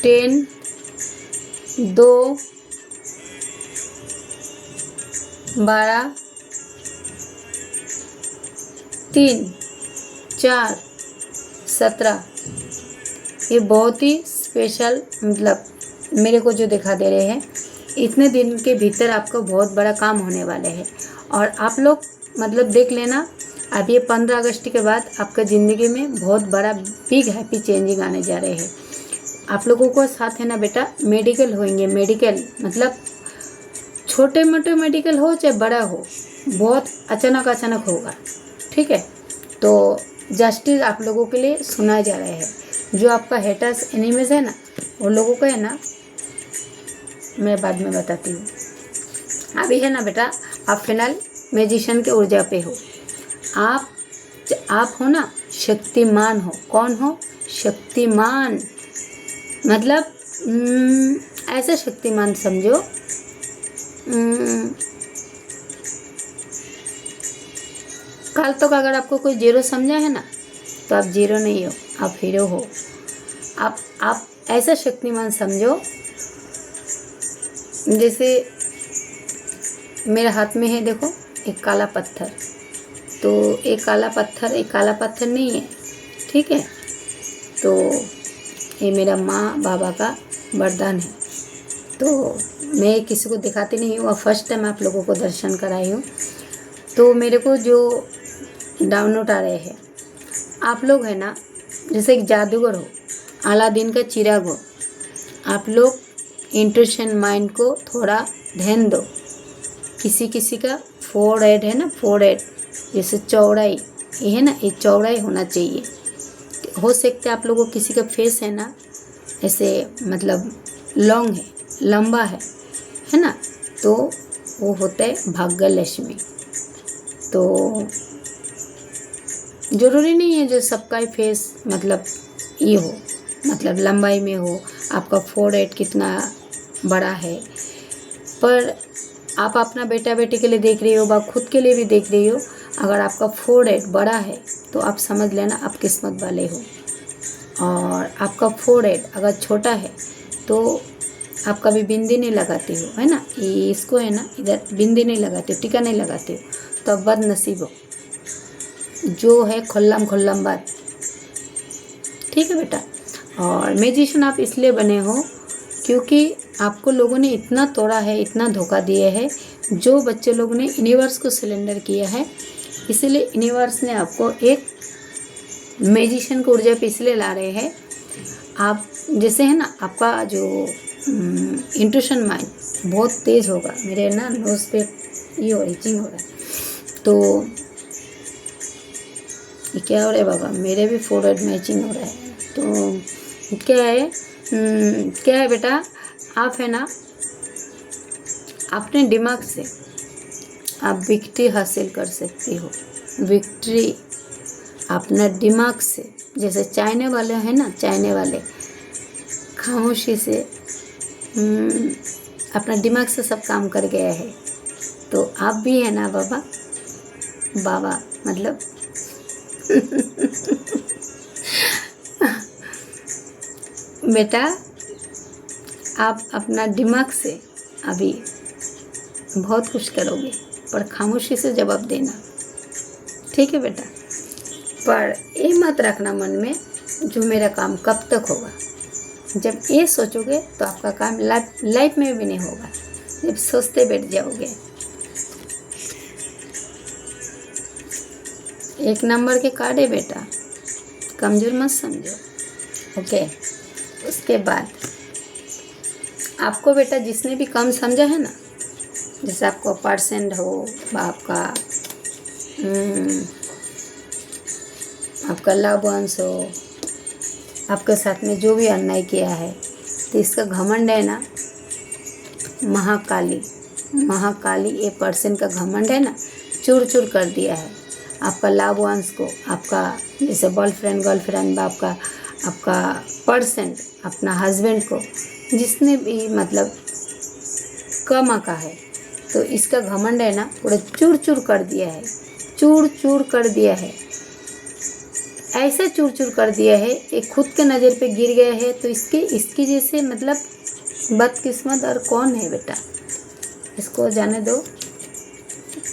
10, 2, 12, 3, 4, 17। ये बहुत ही स्पेशल, मतलब मेरे को जो दिखा दे रहे हैं, इतने दिन के भीतर आपको बहुत बड़ा काम होने वाले हैं। और आप लोग मतलब देख लेना, अब ये 15 अगस्त के बाद आपका ज़िंदगी में बहुत बड़ा बिग हैप्पी चेंजिंग आने जा रहे हैं। आप लोगों को साथ है ना बेटा, मेडिकल होंगे। मेडिकल मतलब छोटे मोटे मेडिकल हो चाहे बड़ा हो, बहुत अचानक होगा, ठीक है। तो जस्टिस आप लोगों के लिए सुना जा रहा है। जो आपका हेटर्स एनिमीज है ना, वो लोगों को है ना, मैं बाद में बताती हूँ। अभी है ना बेटा, आप फिलहाल मैजिशियन के ऊर्जा पे हो। आप हो ना शक्तिमान हो। कौन हो? शक्तिमान। मतलब ऐसा शक्तिमान समझो, कल तक अगर आपको कोई जीरो समझा है ना, तो आप जीरो नहीं हो, आप हीरो हो। आप ऐसा शक्तिमान समझो, जैसे मेरे हाथ में है देखो एक काला पत्थर, तो एक काला पत्थर नहीं है, ठीक है। तो ये मेरा माँ बाबा का वरदान है। तो मैं किसी को दिखाती नहीं हूँ, फर्स्ट टाइम आप लोगों को दर्शन कराई हूँ। तो मेरे को जो डाउनलोड आ रहे हैं, आप लोग है ना जैसे एक जादूगर हो, अलादीन का चिराग हो। आप लोग इंट्यूशन माइंड को थोड़ा ध्यान दो। किसी का फोरहेड है ना, फोरहेड जैसे चौड़ाई, ये है ना, ये चौड़ाई होना चाहिए। हो सकता है आप लोगों को किसी का फेस है ना ऐसे, मतलब लॉन्ग है, लंबा है ना, तो वो होता है भाग्य लक्ष्मी। तो ज़रूरी नहीं है जो सबका ही फेस मतलब ये हो, मतलब लंबाई में हो, आपका फोरहेड कितना बड़ा है। पर आप अपना बेटा बेटी के लिए देख रही हो, खुद के लिए भी देख रही हो। अगर आपका फोरहेड बड़ा है तो आप समझ लेना आप किस्मत वाले हो, और आपका फोरहेड अगर छोटा है तो आप कभी बिंदी नहीं लगाते हो, है ना, ये इसको है ना, इधर बिंदी नहीं लगाते हो, टीका नहीं लगाते हो, तो आप बदनसीब हो, जो है खुल्लम खुल्लम बात। ठीक है बेटा। और मैजिशियन आप इसलिए बने हो क्योंकि आपको लोगों ने इतना तोड़ा है, इतना धोखा दिया है, जो बच्चे लोगों ने यूनिवर्स को सिलेंडर किया है, इसीलिए यूनिवर्स ने आपको एक मैजिशियन को ऊर्जा पे इसलिए ला रहे हैं। आप जैसे है ना, आपका जो इंट्यूशन माइंड बहुत तेज़ होगा। मेरे ना नोज पे ये हो इचिंग हो रहा है, तो ये क्या हो रहा है बाबा, मेरे भी फोरहेड में इचिंग हो रहा है। तो क्या है, क्या है बेटा, आप है ना अपने दिमाग से आप विक्ट्री हासिल कर सकते हो। विक्ट्री अपना दिमाग से, जैसे चाइने वाले हैं ना, चाइने वाले खामोशी से अपना दिमाग से सब काम कर गया है, तो आप भी है ना बाबा, बाबा मतलब बेटा आप अपना दिमाग से अभी बहुत कुछ करोगे, पर खामोशी से जवाब देना। ठीक है बेटा। पर ये मत रखना मन में, जो मेरा काम कब तक होगा। जब ये सोचोगे तो आपका काम लाइफ में भी नहीं होगा, जब सोचते बैठ जाओगे। 1 नंबर के कार्ड है बेटा, कमज़ोर मत समझो। ओके। उसके बाद आपको बेटा जिसने भी कम समझा है ना, जैसे आपको परसेंट हो, आपका लव वंस हो, आपके साथ में जो भी अन्याय किया है, तो इसका घमंड है ना, महाकाली ये पर्सन का घमंड है ना, चूर चूर कर दिया है। आपका लव वंस को, आपका जैसे बॉयफ्रेंड गर्लफ्रेंड, आपका पर्सन अपना हस्बैंड को, जिसने भी मतलब कम आका है, तो इसका घमंड है ना पूरा चूर चूर कर दिया है, चूर चूर कर दिया है, ऐसे चूर चूर कर दिया है, एक खुद के नज़र पे गिर गया है। तो इसकी जैसे मतलब बदकिस्मत और कौन है बेटा, इसको जाने दो।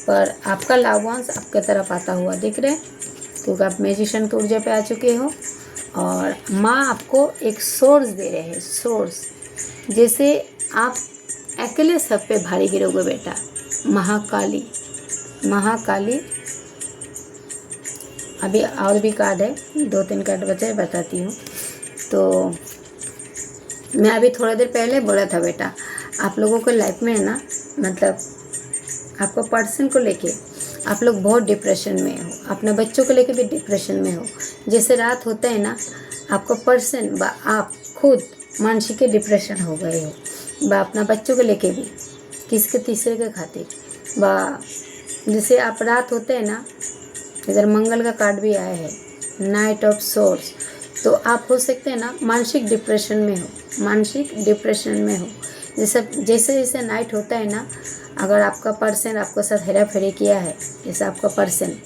पर आपका लाभांश आपके तरफ आता हुआ दिख रहे हैं, क्योंकि आप मैजिशियन की ऊर्जा पे आ चुके हो, और माँ आपको एक सोर्स दे रहे हैं, सोर्स। जैसे आप अकेले सब पे भारी गिरोगे बेटा। महाकाली अभी और भी कार्ड है, 2-3 कार्ड बचे, बताती हूँ। तो मैं अभी थोड़ा देर पहले बोला था बेटा, आप लोगों को लाइफ में है ना, मतलब आपको पर्सन को लेके आप लोग बहुत डिप्रेशन में हो, अपने बच्चों को लेके भी डिप्रेशन में हो। जैसे रात होता है ना, आपको पर्सन व आप खुद मानसिक डिप्रेशन हो गए हो, व अपना बच्चों को लेके भी किसके तीसरे के खातिर, व जैसे आप रात होते हैं ना, इधर मंगल का कार्ड भी आया है, नाइट ऑफ सोर्स। तो आप हो सकते हैं ना मानसिक डिप्रेशन में हो, मानसिक डिप्रेशन में हो। जैसे नाइट होता है ना, अगर आपका पर्सन आपके साथ हेरा फेरी किया है, जैसे आपका पर्सन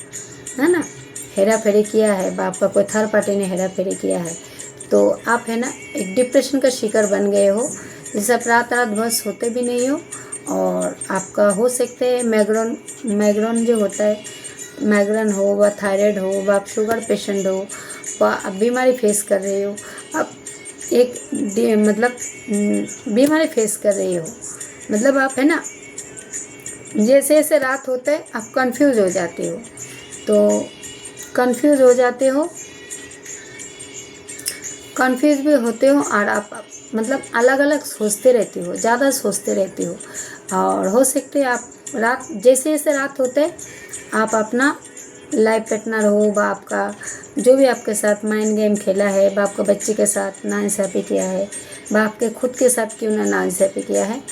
है ना हेरा फेरी किया है, व आपका कोई थर्ड पार्टी ने हेरा फेरी किया है, तो आप है ना एक डिप्रेशन का शिकार बन गए हो। जैसे आप रात भर सोते भी नहीं हो, और आपका हो सकते है मैग्रेन जो होता है, माइग्रेन हो, व थायराइड हो, व आप शुगर पेशेंट हो, व आप बीमारी फेस कर रहे हो, आप एक मतलब बीमारी फेस कर रही हो, मतलब आप है ना जैसे जैसे रात होता है आप कंफ्यूज हो जाते हो, तो कंफ्यूज हो जाते हो, कंफ्यूज भी होते हो, और आप मतलब अलग अलग सोचते रहते हो, ज़्यादा सोचते रहते हो। और हो सकते आप रात जैसे जैसे रात होता है आप अपना लाइफ पार्टनर हो, व आपका जो भी आपके साथ माइंड गेम खेला है, व आपके बच्चे के साथ नाइंसाफ़ी किया है, व आपके खुद के साथ क्यों ना नाइंसाफ़ी किया है,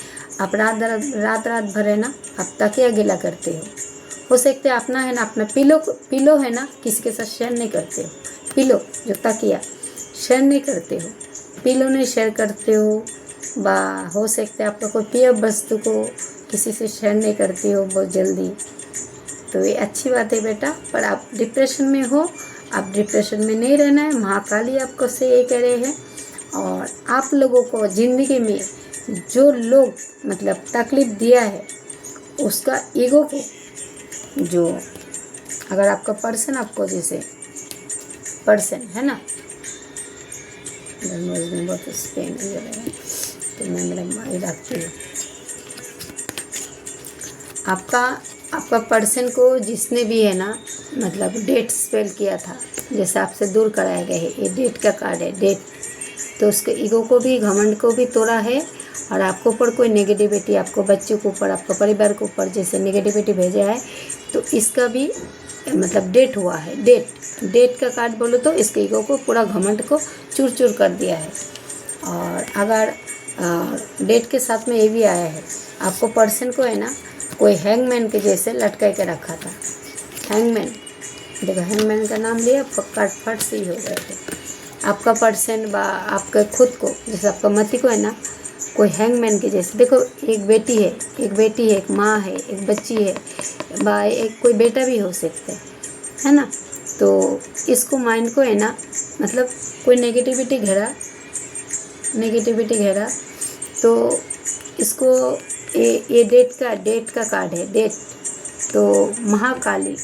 आप रात भर है ना आप तकिया गिला करते हो सकते अपना है ना अपना पिलो है ना किसी के साथ शेयर नहीं करते हो, पिलो जो तकिया शेयर नहीं करते हो, पिलो नहीं शेयर करते हो, हो सकते आपका कोई प्रिय वस्तु को किसी से शेयर नहीं करते हो बहुत जल्दी, तो ये अच्छी बात है बेटा। पर आप डिप्रेशन में हो, आप डिप्रेशन में नहीं रहना है, महाकाली आपको से ये कह रहे हैं। और आप लोगों को ज़िंदगी में जो लोग मतलब तकलीफ़ दिया है उसका ईगो को, जो अगर आपका पर्सन आपको जैसे पर्सन है ना, में बहुत पेन तो मैं मेरा माई रखती हूँ। आपका पर्सन को जिसने भी है ना मतलब डेट स्पेल किया था, जैसे आपसे दूर कराया गया है, ये डेट का कार्ड है, डेट। तो उसके ईगो को भी, घमंड को भी तोड़ा है। और आपके ऊपर कोई नेगेटिविटी, आपको बच्चों के ऊपर, आपका परिवार के ऊपर जैसे नेगेटिविटी भेजा है, तो इसका भी मतलब डेट हुआ है। डेट का कार्ड बोलो तो इसके ईगो को, पूरा घमंड को चूर चूर कर दिया है। और अगर डेट के साथ में ये भी आया है, आपको पर्सन को है ना कोई हैंगमैन के जैसे लटका के रखा था। हैंगमैन, देखो हैंगमैन का नाम लिया, फट फट से ही हो गए थे। आपका पर्सन व आपके खुद को, जैसे आपका मति को है ना कोई हैंगमैन के जैसे, देखो एक बेटी है, एक माँ है, एक बच्ची है, बा एक कोई बेटा भी हो सकता है ना। तो इसको माइंड को है ना मतलब कोई नेगेटिविटी घेरा तो इसको ये डेट का कार्ड है, डेट। तो महाकाली,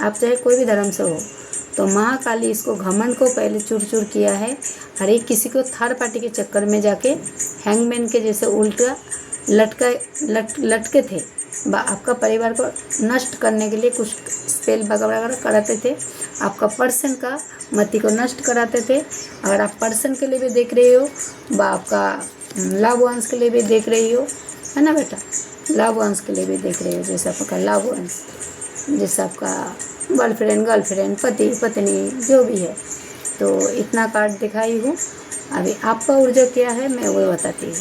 आप चाहे कोई भी धर्म से हो, तो महाकाली इसको घमंड को पहले चूर चूर किया है। हर एक किसी को थर्ड पार्टी के चक्कर में जाके हैंगमैन के जैसे उल्टा लटके थे, आपका परिवार को नष्ट करने के लिए कुछ स्पेल वगैरह कराते थे, आपका पर्सन का मति को नष्ट कराते थे। अगर आप पर्सन के लिए भी देख रहे हो, आपका लव वंश के लिए भी देख रही हो, है ना बेटा, लव वंश के लिए भी देख रहे हो, जैसे आपका लव वंश, जैसे आपका गर्लफ्रेंड, पति पत्नी जो भी है। तो इतना कार्ड दिखाई हूँ। अभी आपका ऊर्जा क्या है मैं वो बताती हूँ।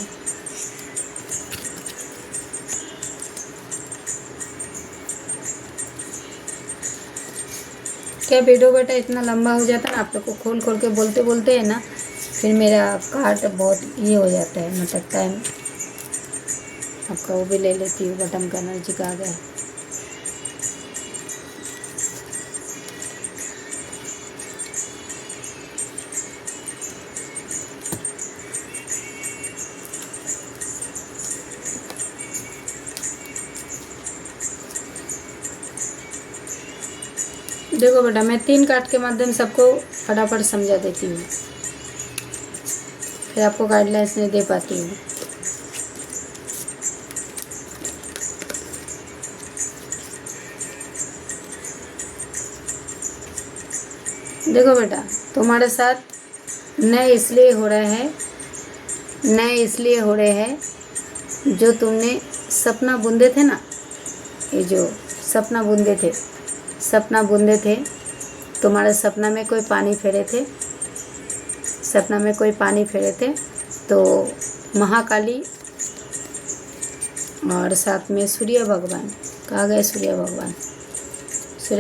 क्या वीडियो बेटा इतना लंबा हो जाता है ना, आप लोग को खोल खोल के बोलते बोलते है ना, फिर मेरा कार्ड बहुत ये हो जाता है, मतलब टाइम। आपका वो भी ले लेती हूँ, बटन का एनर्जी का आ गया। देखो बेटा, मैं 3 कार्ड के माध्यम से सबको फटाफट समझा देती हूँ, फिर आपको गाइडलाइंस नहीं दे पाती हूँ। देखो बेटा, तुम्हारे साथ नए इसलिए हो रहे हैं जो तुमने सपना बुनते थे ना, ये जो सपना बुनते थे, तुम्हारे सपना में कोई पानी फेरे थे, तो महाकाली और साथ में सूर्य भगवान, कहा गए सूर्य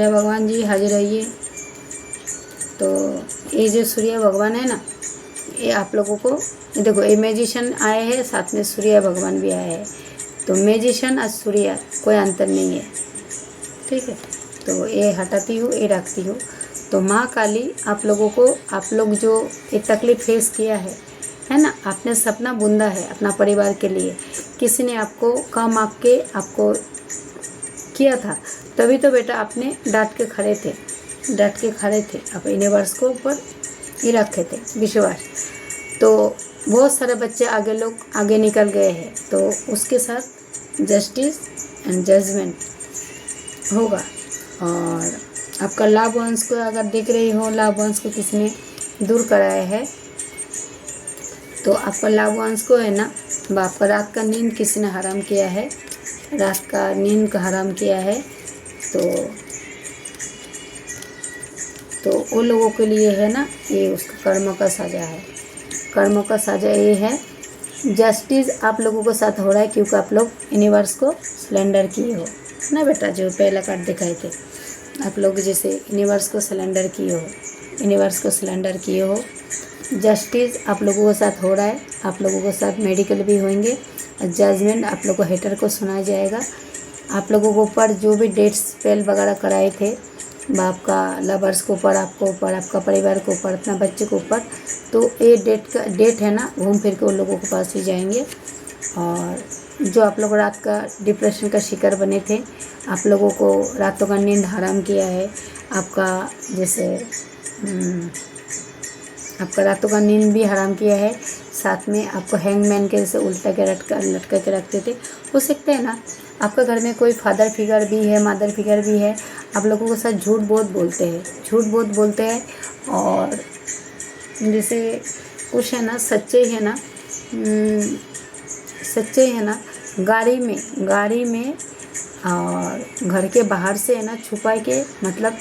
भगवान जी हाजिर रहिए। तो ये जो सूर्य भगवान है ना, ये आप लोगों को देखो, ये मैजिशियन आए हैं, साथ में सूर्य भगवान भी आए हैं। तो मैजिशियन और सूर्य कोई अंतर नहीं है, ठीक है। तो ये हटाती हूँ, ये रखती हूँ। तो माँ काली आप लोगों को, आप लोग जो ये तकलीफ फेस किया है ना, आपने सपना बुंदा है अपना परिवार के लिए, किसी ने आपको कम आके आपको किया था, तभी तो बेटा आपने डांट के खड़े थे, आप यूनिवर्स को ऊपर ही रखे थे विश्वास। तो बहुत सारे बच्चे आगे निकल गए हैं, तो उसके साथ जस्टिस एंड जजमेंट होगा। और आपका लाभ वंश को अगर देख रही हो, लाभ वंश को किसने दूर कराया है, तो आपका लाभ वंश को है ना, आपका रात का नींद किसी ने हराम किया है, रात का नींद का हराम किया है। तो उन लोगों के लिए है ना, ये उसका कर्मों का सजा ये है। जस्टिस आप लोगों के साथ हो रहा है, क्योंकि आप लोग यूनिवर्स को सरेंडर किए हो ना बेटा। जो पहला कार्ड दिखाए थे, आप लोग जैसे यूनिवर्स को सरेंडर किए हो, जस्टिस आप लोगों के साथ हो रहा है, आप लोगों के साथ मेडिकल भी होंगे, और जजमेंट आप लोगों को हेटर को सुनाया जाएगा। आप लोगों को ऊपर जो भी डेट स्पेल वगैरह कराए थे, बाप का लवर्स के ऊपर, आपको ऊपर, आपका परिवार के ऊपर, अपना बच्चे के ऊपर, तो ये डेट है ना, घूम फिर के उन लोगों के पास ही जाएंगे। और जो आप लोग रात का डिप्रेशन का शिकार बने थे, आप लोगों को रातों का नींद हराम किया है, आपका जैसे आपका रातों का नींद भी हराम किया है, साथ में आपको हैंगमैन के जैसे उल्टा के लटका के रखते थे। हो सकता है ना आपका घर में कोई फादर फिगर भी है, मदर फिगर भी है, आप लोगों के साथ झूठ बहुत बोलते हैं। और जैसे कुछ है ना, सच्चे है ना, गाड़ी में और घर के बाहर से है ना छुपा के, मतलब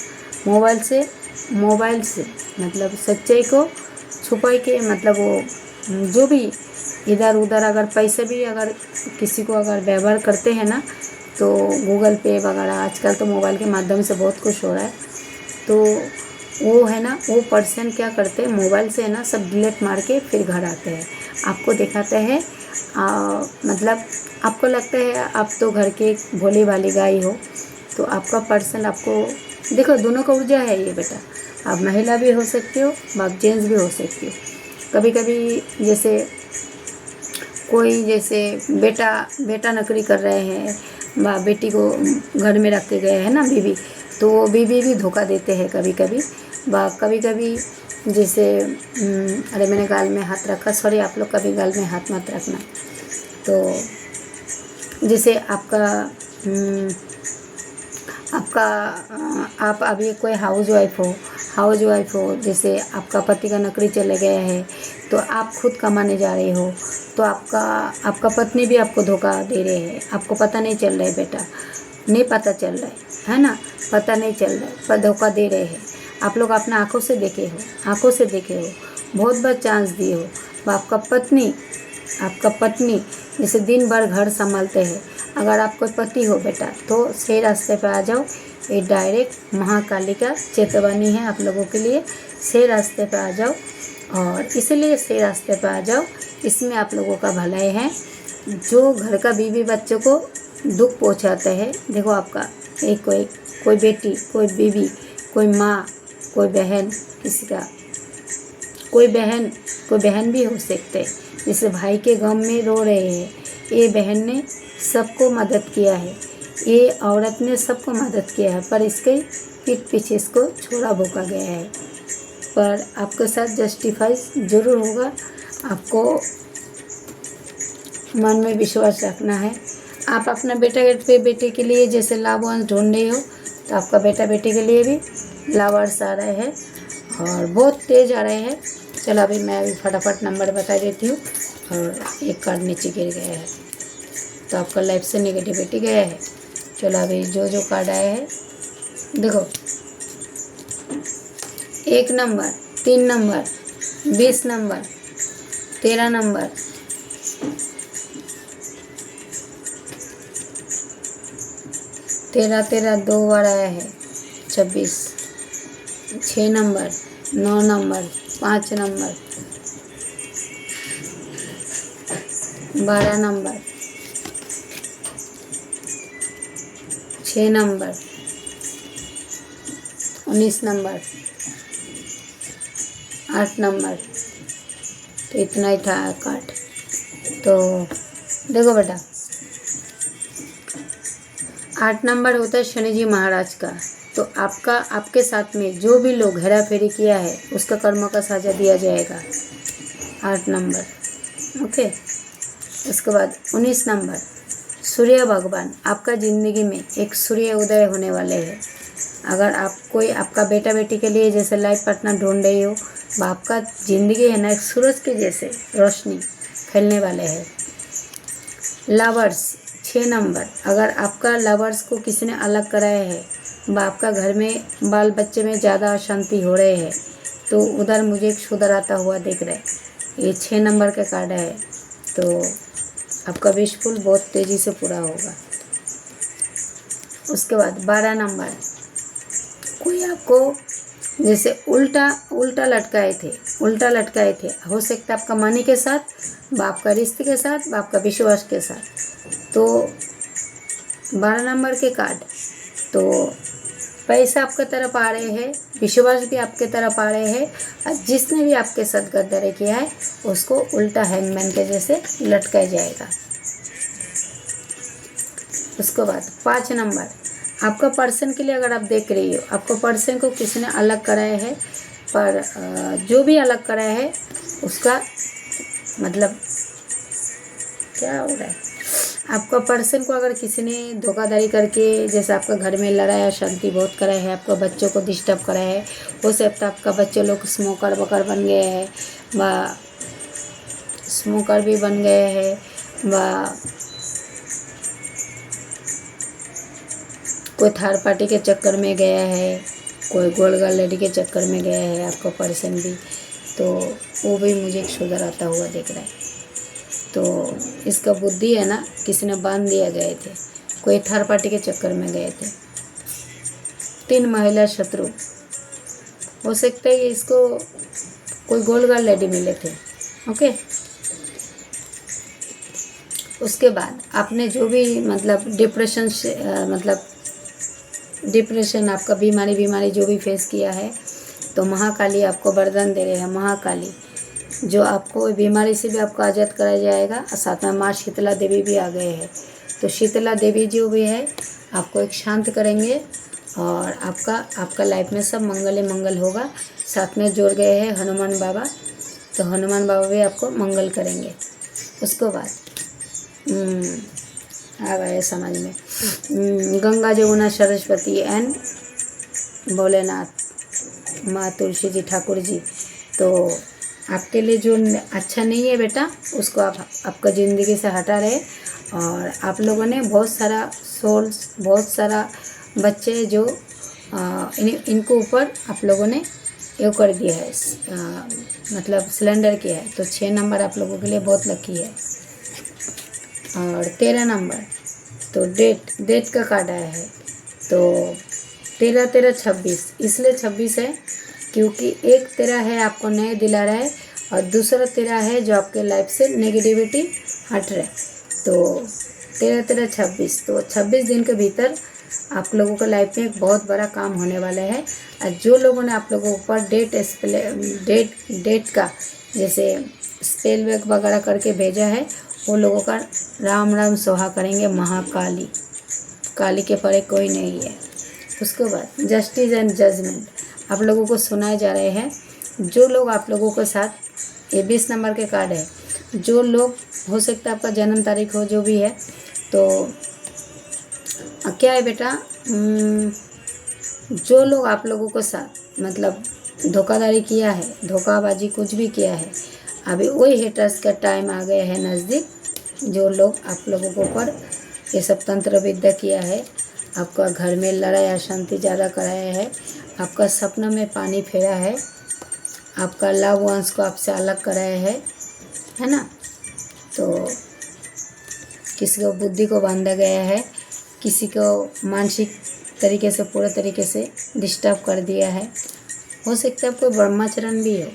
मोबाइल से मतलब सच्चाई को छुपा के, मतलब वो जो भी इधर उधर अगर पैसे भी अगर किसी को अगर व्यवहार करते हैं ना, तो गूगल पे वगैरह आजकल तो मोबाइल के माध्यम से बहुत कुछ हो रहा है, तो वो है ना, वो पर्सन क्या करते हैं, मोबाइल से है ना सब डिलीट मार के फिर घर आते हैं, आपको दिखाते हैं। मतलब आपको लगता है आप तो घर के भोली भाली गाय हो, तो आपका पर्सन आपको देखो, दोनों का ऊर्जा है ये बेटा, आप महिला भी हो सकते हो, आप जेंट्स भी हो सकते हो। कभी कभी जैसे कोई जैसे बेटा नौकरी कर रहे हैं, बेटी को घर में रख के गए हैं ना बीवी, तो वो बीवी भी धोखा देते हैं कभी कभी जैसे अरे मैंने गाल में हाथ रखा, सॉरी, आप लोग कभी गाल में हाथ मत रखना। तो जैसे आप अभी कोई हाउस वाइफ हो, जैसे आपका पति का नौकरी चले गया है, तो आप खुद कमाने जा रहे हो, तो आपका पत्नी भी आपको धोखा दे रहे हैं, आपको पता नहीं चल रहा है बेटा, नहीं पता चल रहा है ना, पता नहीं चल रहा है, पर धोखा दे रहे हैं। आप लोग अपना आंखों से देखे हो, बहुत बार चांस दिए हो। आपका पत्नी जैसे दिन भर घर संभालते हैं, अगर आपको पति हो बेटा, तो सही रास्ते पे आ जाओ। ये डायरेक्ट महाकाली का चेतावनी है आप लोगों के लिए, सही रास्ते पे आ जाओ। और इसलिए सही रास्ते पे आ जाओ, इसमें आप लोगों का भलाई है। जो घर का बीवी बच्चों को दुख पहुंचाते हैं, देखो आपका एक कोई बेटी, कोई बीवी, कोई माँ, कोई बहन, किसी का कोई बहन भी हो सकते, जैसे भाई के गम में रो रहे हैं, ये बहन ने सबको मदद किया है, ये औरत ने सबको मदद किया है, पर इसके पीठ पीछे इसको छोड़ा भोंका गया है। पर आपके साथ जस्टिफाई ज़रूर होगा, आपको मन में विश्वास रखना है। आप अपना बेटे के लिए जैसे लाभांश ढूंढ रहे हो, तो आपका बेटे के लिए भी लाभांश आ रहे हैं और बहुत तेज़ आ रहे हैं। चलो अभी मैं फटाफट नंबर बता देती हूँ। और एक कार्ड नीचे गिर गया है, तो आपका लाइफ से नेगेटिविटी गया है। चलो अभी जो कार्ड आया है देखो, 1 नंबर, 3 नंबर, 20 नंबर, 13 नंबर, 13 2 बार आया है, 26, 6 number, 9 number, 5 number, 12 number, 6 number, 19 number, 8 number. तो इतना ही था कार्ड। तो देखो बेटा, 8 नंबर होता है शनि जी महाराज का। तो आपके साथ में जो भी लोग हेरा फेरी किया है, उसका कर्म का साजा दिया जाएगा। 8 नंबर, ओके। उसके बाद 19 नंबर, सूर्य भगवान, आपका ज़िंदगी में एक सूर्य उदय होने वाले हैं। अगर आपका बेटा बेटी के लिए जैसे लाइफ पार्टनर ढूंढ रही हो, आपका ज़िंदगी है ना, एक सूरज के जैसे रोशनी फैलने वाले हैं। लवर्स, 6 नंबर, अगर आपका लवर्स को किसी ने अलग कराया है, आपका घर में बाल बच्चे में ज़्यादा अशांति हो रहे हैं, तो उधर मुझे एक सुधर आता हुआ दिख रहा है। ये 6 नंबर का कार्ड है, तो आपका विश फुल बहुत तेज़ी से पूरा होगा। उसके बाद 12 नंबर, कोई आपको जैसे उल्टा लटकाए थे, हो सकता है आपका मनी के साथ, बाप का रिश्ते के साथ, बाप का विश्वास के साथ। तो 12 नंबर के कार्ड, तो पैसा आपके तरफ आ रहे हैं, विश्वास भी आपके तरफ आ रहे हैं, और जिसने भी आपके साथ गद्दारी किया है उसको उल्टा हैंगमैन के जैसे लटकाया जाएगा। उसके बाद 5 नंबर, आपका पर्सन के लिए अगर आप देख रही हो, आपको पर्सन को किसी ने अलग कराया है, पर जो भी अलग कराया है उसका मतलब क्या हो रहा है, आपका पर्सन को अगर किसी ने धोखाधड़ी करके, जैसे आपका घर में लड़ाई अशांति बहुत कराया है, आपका बच्चों को डिस्टर्ब कराया है, हो सकता है आपका बच्चे लोग स्मोकर वकर बन गए हैं, व स्मोकर भी बन गए हैं, व कोई थर्ड पार्टी के चक्कर में गया है, कोई गोल्ड गर्ल लेडी के चक्कर में गया है आपका पर्सन भी, तो वो भी मुझे एक सुधर आता हुआ दिख रहा है। तो इसका बुद्धि है ना, किसी ने बांध दिया गए थे, कोई थर्ड पार्टी के चक्कर में गए थे। 3 महिला शत्रु, हो सकता है इसको कोई गोल्ड गर्ल लेडी मिले थे। ओके, उसके बाद आपने जो भी मतलब डिप्रेशन से मतलब डिप्रेशन, आपका बीमारी जो भी फेस किया है, तो महाकाली आपको वरदान दे रहे हैं। महाकाली जो आपको बीमारी से भी आपको आज़ाद कराया जाएगा, और साथ में माँ शीतला देवी भी आ गए हैं। तो शीतला देवी जो भी है आपको एक शांत करेंगे, और आपका लाइफ में सब मंगल ही मंगल होगा। साथ में जुड़ गए हैं हनुमान बाबा, तो हनुमान बाबा भी आपको मंगल करेंगे। उसके बाद आ गए समझ में, गंगा जमुना सरस्वती एंड भोलेनाथ, माँ तुलसी जी ठाकुर जी, तो आपके लिए जो अच्छा नहीं है बेटा उसको आप आपका ज़िंदगी से हटा रहे। और आप लोगों ने बहुत सारा सोल्स, बहुत सारा बच्चे जो इनको ऊपर आप लोगों ने ये कर दिया है, मतलब सिलेंडर किया है। तो 6 नंबर आप लोगों के लिए बहुत लकी है। और 13 नंबर, तो डेट का कार्ड आया है, तो 13-13-26, इसलिए 26 है क्योंकि एक 13 है आपको नए दिला रहा है, और दूसरा 13 है जो आपके लाइफ से नेगेटिविटी हट रहा है। तो 13-13-26, तो 26 दिन के भीतर आप लोगों के लाइफ में एक बहुत बड़ा काम होने वाला है। और जो लोगों ने आप लोगों के ऊपर डेट का जैसे स्पेल वर्क वगैरह करके भेजा है, वो लोगों का राम राम सोहा करेंगे। महाकाली, काली के परे कोई नहीं है। उसके बाद जस्टिस एंड जजमेंट आप लोगों को सुनाए जा रहे हैं। जो लोग आप लोगों के साथ, ये 20 नंबर के कार्ड है, जो लोग, हो सकता है आपका जन्म तारीख हो जो भी है, तो क्या है बेटा, जो लोग आप लोगों के साथ मतलब धोखाधड़ी किया है, धोखाबाजी कुछ भी किया है, अभी वही हेटर्स का टाइम आ गया है नज़दीक। जो लोग आप लोगों के ऊपर ये सब तंत्र विद्या किया है, आपका घर में लड़ाई अशांति ज़्यादा कराया है, आपका सपना में पानी फेरा है, आपका लव वंस को आपसे अलग कराया है ना। तो किसी को बुद्धि को बांधा गया है, किसी को मानसिक तरीके से पूरे तरीके से डिस्टर्ब कर दिया है। हो सकता है आपको ब्रह्माचरण भी हो,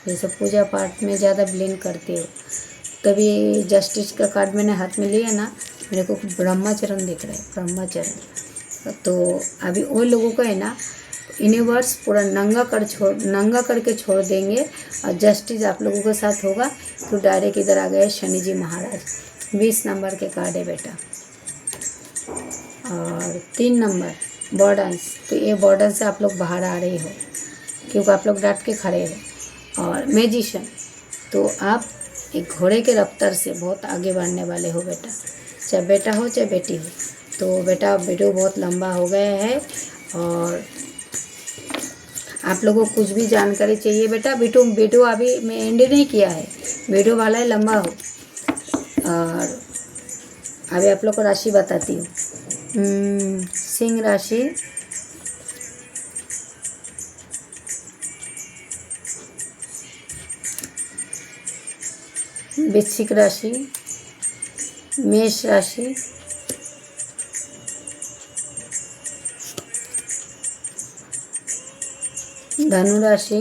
जैसे पूजा पाठ में ज़्यादा बिलीन करते हो। कभी जस्टिस का कार्ड मैंने हाथ में लिया ना, मेरे को ब्रह्माचरण दिख रहा है, ब्रह्माचरण। तो अभी वो लोगों को है ना, यूनिवर्स पूरा नंगा करके छोड़ देंगे, और जस्टिस आप लोगों के साथ होगा। तो डायरेक्ट इधर आ गए शनि जी महाराज। 20 नंबर के कार्ड है बेटा। और 3 नंबर बॉर्डर्स, तो ये बॉर्डर से आप लोग बाहर आ रहे हो क्योंकि आप लोग डट के खड़े हो। और मैजिशियन, तो आप एक घोड़े के रफ्तार से बहुत आगे बढ़ने वाले हो बेटा, चाहे बेटा हो चाहे बेटी हो। तो बेटा वीडियो बहुत लंबा हो गया है, और आप लोगों को कुछ भी जानकारी चाहिए बेटा, वीडियो अभी मैं एंड नहीं किया है, वीडियो वाला है लंबा हो। और अभी आप लोग को राशि बताती हूँ। सिंह राशि, वृश्चिक राशि, मेष राशि, धनु राशि,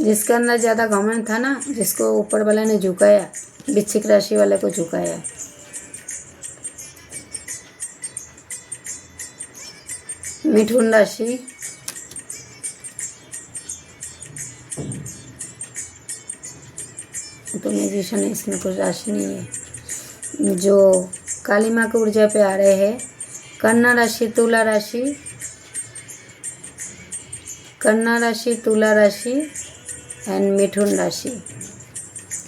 जिसके अंदर ज़्यादा घमंड था ना, जिसको ऊपर वाले ने झुकाया, वृश्चिक राशि वाले को झुकाया। मिथुन राशि, तो म्यूजिशियन है, इसमें कुछ राशि नहीं है। जो काली माँ की ऊर्जा पे आ रहे हैं, कन्या राशि, तुला राशि, कन्या राशि, तुला राशि एंड मिथुन राशि।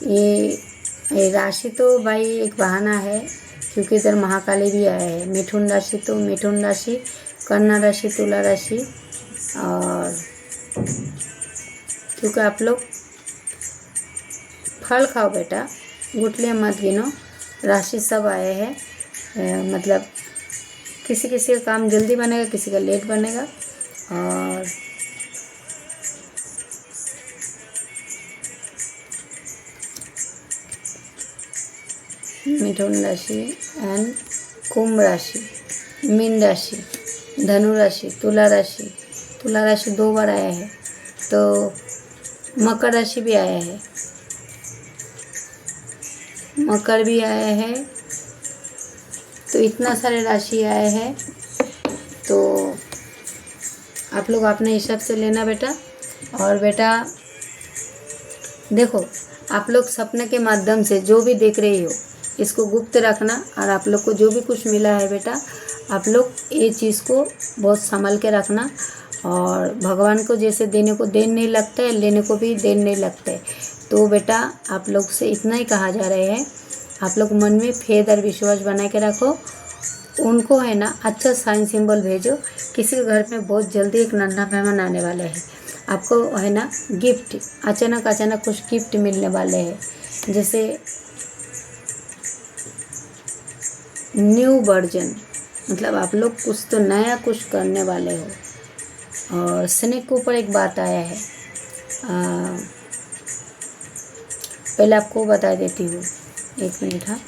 ये राशि तो भाई एक बहाना है, क्योंकि इधर महाकाली भी आया है। मिथुन राशि तो मिथुन राशि, कन्या राशि, तुला राशि, और क्योंकि आप लोग फल खाओ बेटा, गुठलियाँ मत गिनो। राशि सब आए हैं, मतलब किसी किसी का काम जल्दी बनेगा, किसी का लेट बनेगा। और मिथुन राशि एंड कुंभ राशि, मीन राशि, धनु राशि, तुला राशि। तुला राशि 2 बार आया है, तो मकर राशि भी आया है, मकर भी आया है। तो इतना सारे राशि आए हैं, तो आप लोग अपने हिसाब से लेना बेटा। और बेटा देखो, आप लोग सपने के माध्यम से जो भी देख रही हो, इसको गुप्त रखना। और आप लोग को जो भी कुछ मिला है बेटा, आप लोग ये चीज़ को बहुत संभल के रखना। और भगवान को जैसे देने को देन नहीं लगता है, लेने को भी देन नहीं लगता है। तो बेटा आप लोग से इतना ही कहा जा रहा है, आप लोग मन में फेद और विश्वास बना के रखो। उनको है ना अच्छा साइन सिंबल भेजो। किसी के घर में बहुत जल्दी एक नन्हा मेहमान आने वाले हैं, आपको है ना गिफ्ट, अचानक कुछ गिफ्ट मिलने वाले हैं। जैसे न्यू वर्जन, मतलब आप लोग कुछ तो नया कुछ करने वाले हो। और स्नेक के ऊपर एक बात आया है, पहले आपको बता देती हूँ, 1 मिनट। हाँ,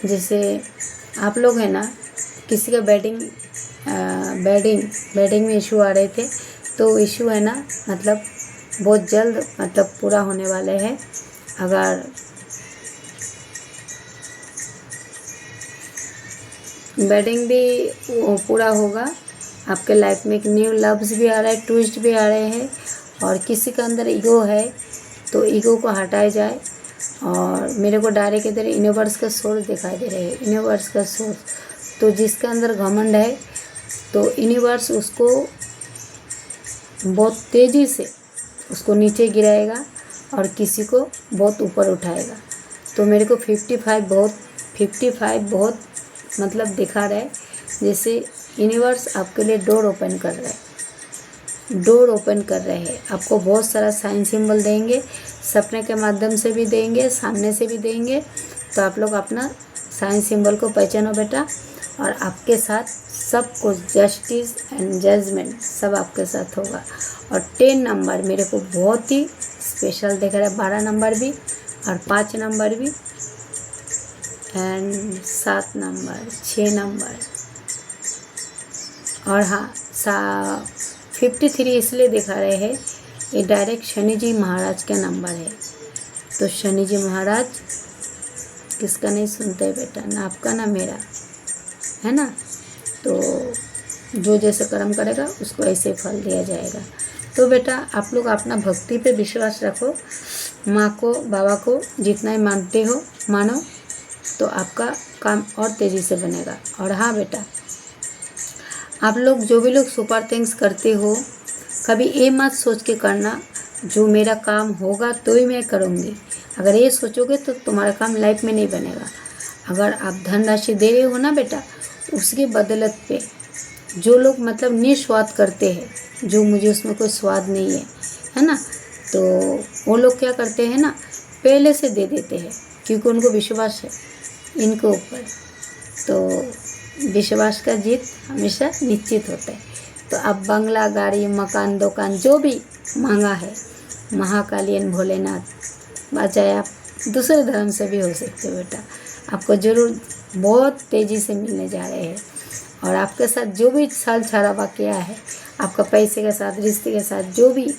जैसे आप लोग है ना किसी का बेडिंग में इशू आ रहे थे, तो इशू है ना मतलब बहुत जल्द मतलब पूरा होने वाले हैं। अगर बेडिंग भी पूरा होगा, आपके लाइफ में एक न्यू लव्स भी आ रहा है, ट्विस्ट भी आ रहे हैं। और किसी के अंदर ईगो है, तो ईगो को हटाया जाए। और मेरे को डायरेक्ट इधर यूनिवर्स का सोर्स दिखाई दे रहे हैं, यूनिवर्स का सोर्स। तो जिसके अंदर घमंड है, तो यूनिवर्स उसको बहुत तेज़ी से उसको नीचे गिराएगा और किसी को बहुत ऊपर उठाएगा। तो मेरे को 55 बहुत मतलब दिखा रहा है, जैसे यूनिवर्स आपके लिए डोर ओपन कर रहा है, डोर ओपन कर रहे हैं। आपको बहुत सारा साइन सिंबल देंगे, सपने के माध्यम से भी देंगे, सामने से भी देंगे। तो आप लोग अपना साइन सिंबल को पहचानो बेटा। और आपके साथ सब कुछ जस्टिस एंड जजमेंट सब आपके साथ होगा। और 10 नंबर मेरे को बहुत ही स्पेशल दिख रहा है, 12 नंबर भी और 5 नंबर भी एंड 7 नंबर, 6 नंबर। और हाँ 53 इसलिए दिखा रहे हैं, ये डायरेक्ट शनि जी महाराज का नंबर है। तो शनि जी महाराज किसका नहीं सुनते बेटा, ना आपका ना मेरा, है ना। तो जो जैसे कर्म करेगा उसको ऐसे फल दिया जाएगा। तो बेटा आप लोग अपना भक्ति पे विश्वास रखो, माँ को बाबा को जितना ही मानते हो मानो, तो आपका काम और तेज़ी से बनेगा। और हाँ बेटा, आप लोग जो भी लोग सुपर थिंग्स करते हो, कभी ये मत सोच के करना जो मेरा काम होगा तो ही मैं करूँगी। अगर ये सोचोगे तो तुम्हारा काम लाइफ में नहीं बनेगा। अगर आप धनराशि दे रहे हो ना बेटा, उसके बदलत पे जो लोग मतलब निस्वार्थ करते हैं, जो मुझे उसमें कोई स्वाद नहीं है ना, तो वो लोग क्या करते हैं ना, पहले से दे देते हैं, क्योंकि उनको विश्वास है इनके ऊपर। तो विश्वास का जीत हमेशा निश्चित होता है। तो अब बंगला, गाड़ी, मकान, दुकान जो भी मांगा है, महाकाली एंड भोलेनाथ, चाहे आप दूसरे धर्म से भी हो सकते हो बेटा, आपको ज़रूर बहुत तेज़ी से मिलने जा रहे हैं। और आपके साथ जो भी छल छारावा किया है, आपका पैसे के साथ, रिश्ते के साथ, जो भी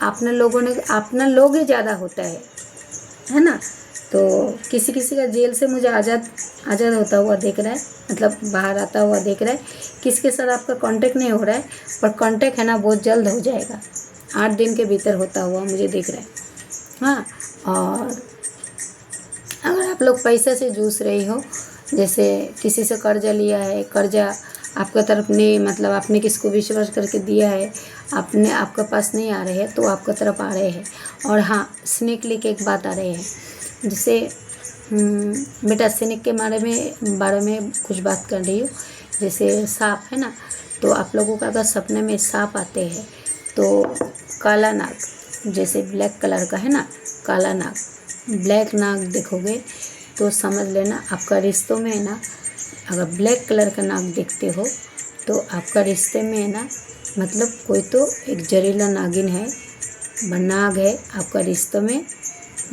अपना लोग ही ज़्यादा होता है ना। तो किसी किसी का जेल से मुझे आज़ाद होता हुआ देख रहा है, मतलब बाहर आता हुआ देख रहा है। किसी के साथ आपका कांटेक्ट नहीं हो रहा है, पर कांटेक्ट है ना बहुत जल्द हो जाएगा, 8 दिन के भीतर होता हुआ मुझे दिख रहा है। हाँ, और अगर आप लोग पैसे से जूझ रही हो, जैसे किसी से कर्जा लिया है, कर्जा आपका तरफ नहीं, मतलब आपने किसको विश्वास करके दिया है, आपके पास नहीं आ रहे हैं, तो आपका तरफ आ रहे हैं। और हाँ, स्नेक लेके एक बात आ रही है, जैसे बेटा स्नेक के बारे में कुछ बात कर रही हूँ। जैसे सांप है ना, तो आप लोगों का अगर सपने में सांप आते हैं तो काला नाग, जैसे ब्लैक कलर का है ना, काला नाग, ब्लैक नाग देखोगे तो समझ लेना आपका रिश्तों में है ना, अगर ब्लैक कलर का नाग देखते हो तो आपका रिश्ते में है ना, मतलब कोई तो एक जहरीला नागिन है, नाग है आपका रिश्तों में,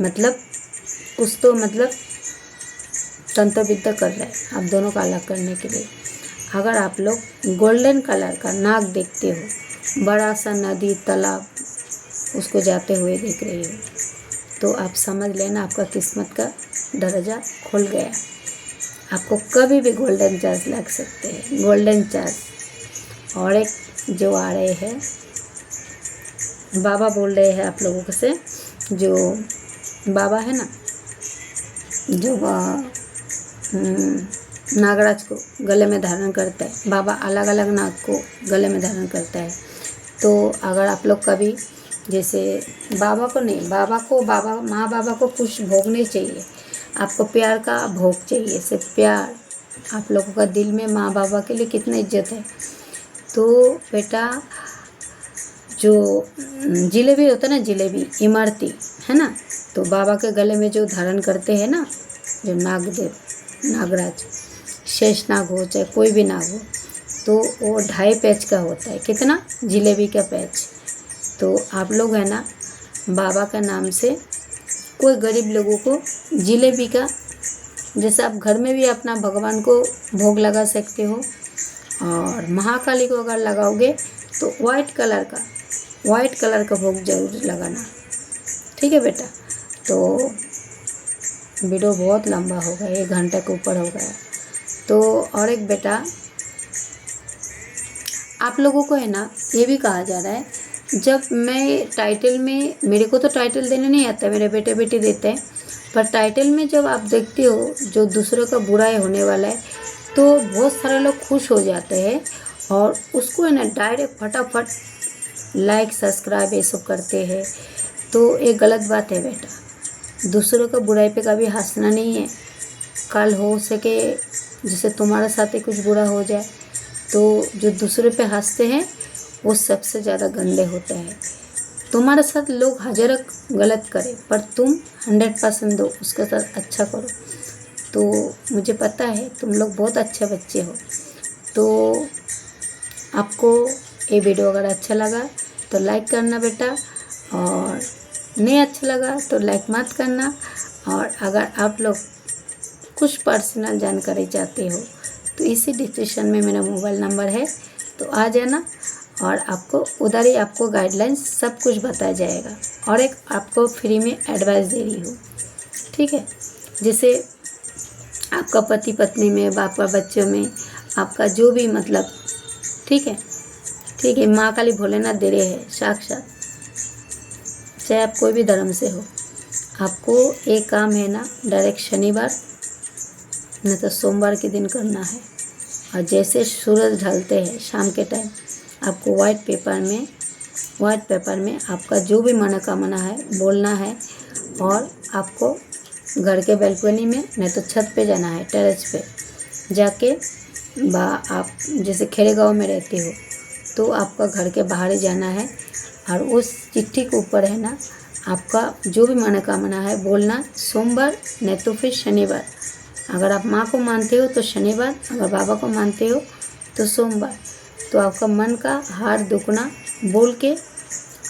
मतलब कुछ तो मतलब तंत्र विद्या कर रहा है आप दोनों का अलग करने के लिए। अगर आप लोग गोल्डन कलर का नाग देखते हो, बड़ा सा नदी तालाब उसको जाते हुए देख रही हो, तो आप समझ लेना आपका किस्मत का दरवाज़ा खुल गया। आपको कभी भी गोल्डन चांस लग सकते हैं, गोल्डन चांस। और एक जो आ रहे हैं, बाबा बोल रहे हैं आप लोगों से, जो बाबा है ना, जो नागराज को गले में धारण करता है, बाबा अलग अलग नाग को गले में धारण करता है। तो अगर आप लोग कभी, जैसे बाबा को नहीं, माँ बाबा को कुछ भोग नहीं चाहिए, आपको प्यार का भोग चाहिए, सिर्फ प्यार। आप लोगों का दिल में माँ बाबा के लिए कितना इज्जत है। तो बेटा जो जिलेबी होता है ना, जिलेबी इमरती है ना, तो बाबा के गले में जो धारण करते हैं ना, जो नागदेव नागराज, शेष नाग हो चाहे कोई भी नाग हो, तो वो 2.5 पैच का होता है। कितना? जिलेबी का पैच। तो आप लोग है ना, बाबा का नाम से कोई गरीब लोगों को जिलेबी का, जैसे आप घर में भी अपना भगवान को भोग लगा सकते हो, और महाकाली को अगर लगाओगे तो वाइट कलर का भोग जरूर लगाना, ठीक है बेटा। तो वीडियो बहुत लंबा हो गया, 1 घंटे के ऊपर हो गया। तो और एक बेटा, आप लोगों को है ना ये भी कहा जा रहा है, जब मैं टाइटल में, मेरे को तो टाइटल देने नहीं आता, मेरे बेटे बेटी देते हैं, पर टाइटल में जब आप देखते हो जो दूसरों का बुराई होने वाला है, तो बहुत सारे लोग खुश हो जाते हैं और उसको है ना डायरेक्ट फटाफट लाइक सब्सक्राइब ये सब करते हैं। तो एक गलत बात है बेटा, दूसरों का बुराई पे कभी हंसना नहीं है। कल हो सके जैसे तुम्हारे साथ ही कुछ बुरा हो जाए, तो जो दूसरे पे हंसते हैं वो सबसे ज़्यादा गंदे होते हैं। तुम्हारे साथ लोग हज़ारों गलत करें, पर तुम 100% दो, उसके साथ अच्छा करो। तो मुझे पता है तुम लोग बहुत अच्छे बच्चे हो। तो आपको ये वीडियो अगर अच्छा लगा तो लाइक करना बेटा, और नहीं अच्छा लगा तो लाइक मत करना। और अगर आप लोग कुछ पर्सनल जानकारी चाहते हो तो इसी डिस्क्रिप्शन में मेरा मोबाइल नंबर है, तो आ जाना, और आपको उधर ही आपको गाइडलाइंस सब कुछ बताया जाएगा। और एक आपको फ्री में एडवाइस दे रही हूँ, ठीक है। जैसे आपका पति पत्नी में, आपका बच्चों में, आपका जो भी मतलब, ठीक है, माँ काली भोलेनाथ दे रहे हैं साक्षात, चाहे आप कोई भी धर्म से हो। आपको एक काम है ना, डायरेक्ट शनिवार नहीं तो सोमवार के दिन करना है, और जैसे सूरज ढलते हैं शाम के टाइम, आपको वाइट पेपर में आपका जो भी मनोकामना है बोलना है, और आपको घर के बैल्कनी में नहीं तो छत पे जाना है, टेरेस पे जाके, आप जैसे खेड़े गाँव में रहते हो तो आपका घर के बाहर ही जाना है, और उस चिट्ठी के ऊपर है ना आपका जो भी मनोकामना है बोलना, सोमवार नहीं तो फिर शनिवार। अगर आप माँ को मानते हो तो शनिवार, अगर बाबा को मानते हो तो सोमवार। तो आपका मन का हार दुखना बोल के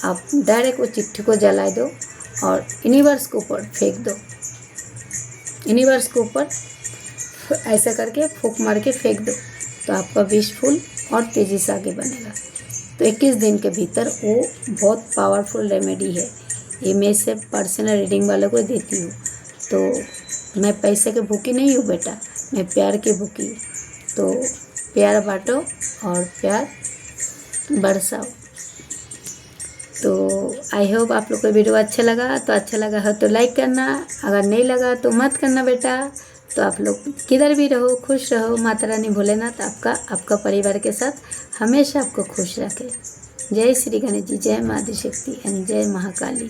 आप डायरेक्ट वो चिट्ठी को जला दो और यूनिवर्स के ऊपर फेंक दो। यूनिवर्स के ऊपर ऐसा करके फूंक मार के फेंक दो, तो आपका विश फुल और तेज़ी से आगे बनेगा। तो 21 दिन के भीतर वो बहुत पावरफुल रेमेडी है। ये मैं सिर्फ पर्सनल रीडिंग वालों को देती हूँ। तो मैं पैसे के भूखी नहीं हूँ बेटा, मैं प्यार की भूखी हूँ। तो प्यार बांटो और प्यार बरसाओ। तो आई होप आप लोग को वीडियो अच्छा लगा। तो अच्छा लगा हो तो लाइक करना, अगर नहीं लगा तो मत करना बेटा। तो आप लोग किधर भी रहो खुश रहो। माता रानी भोलेनाथ आपका परिवार के साथ हमेशा आपको खुश रखे। जय श्री गणेश जी, जय माँ आदिशक्ति एंड जय महाकाली।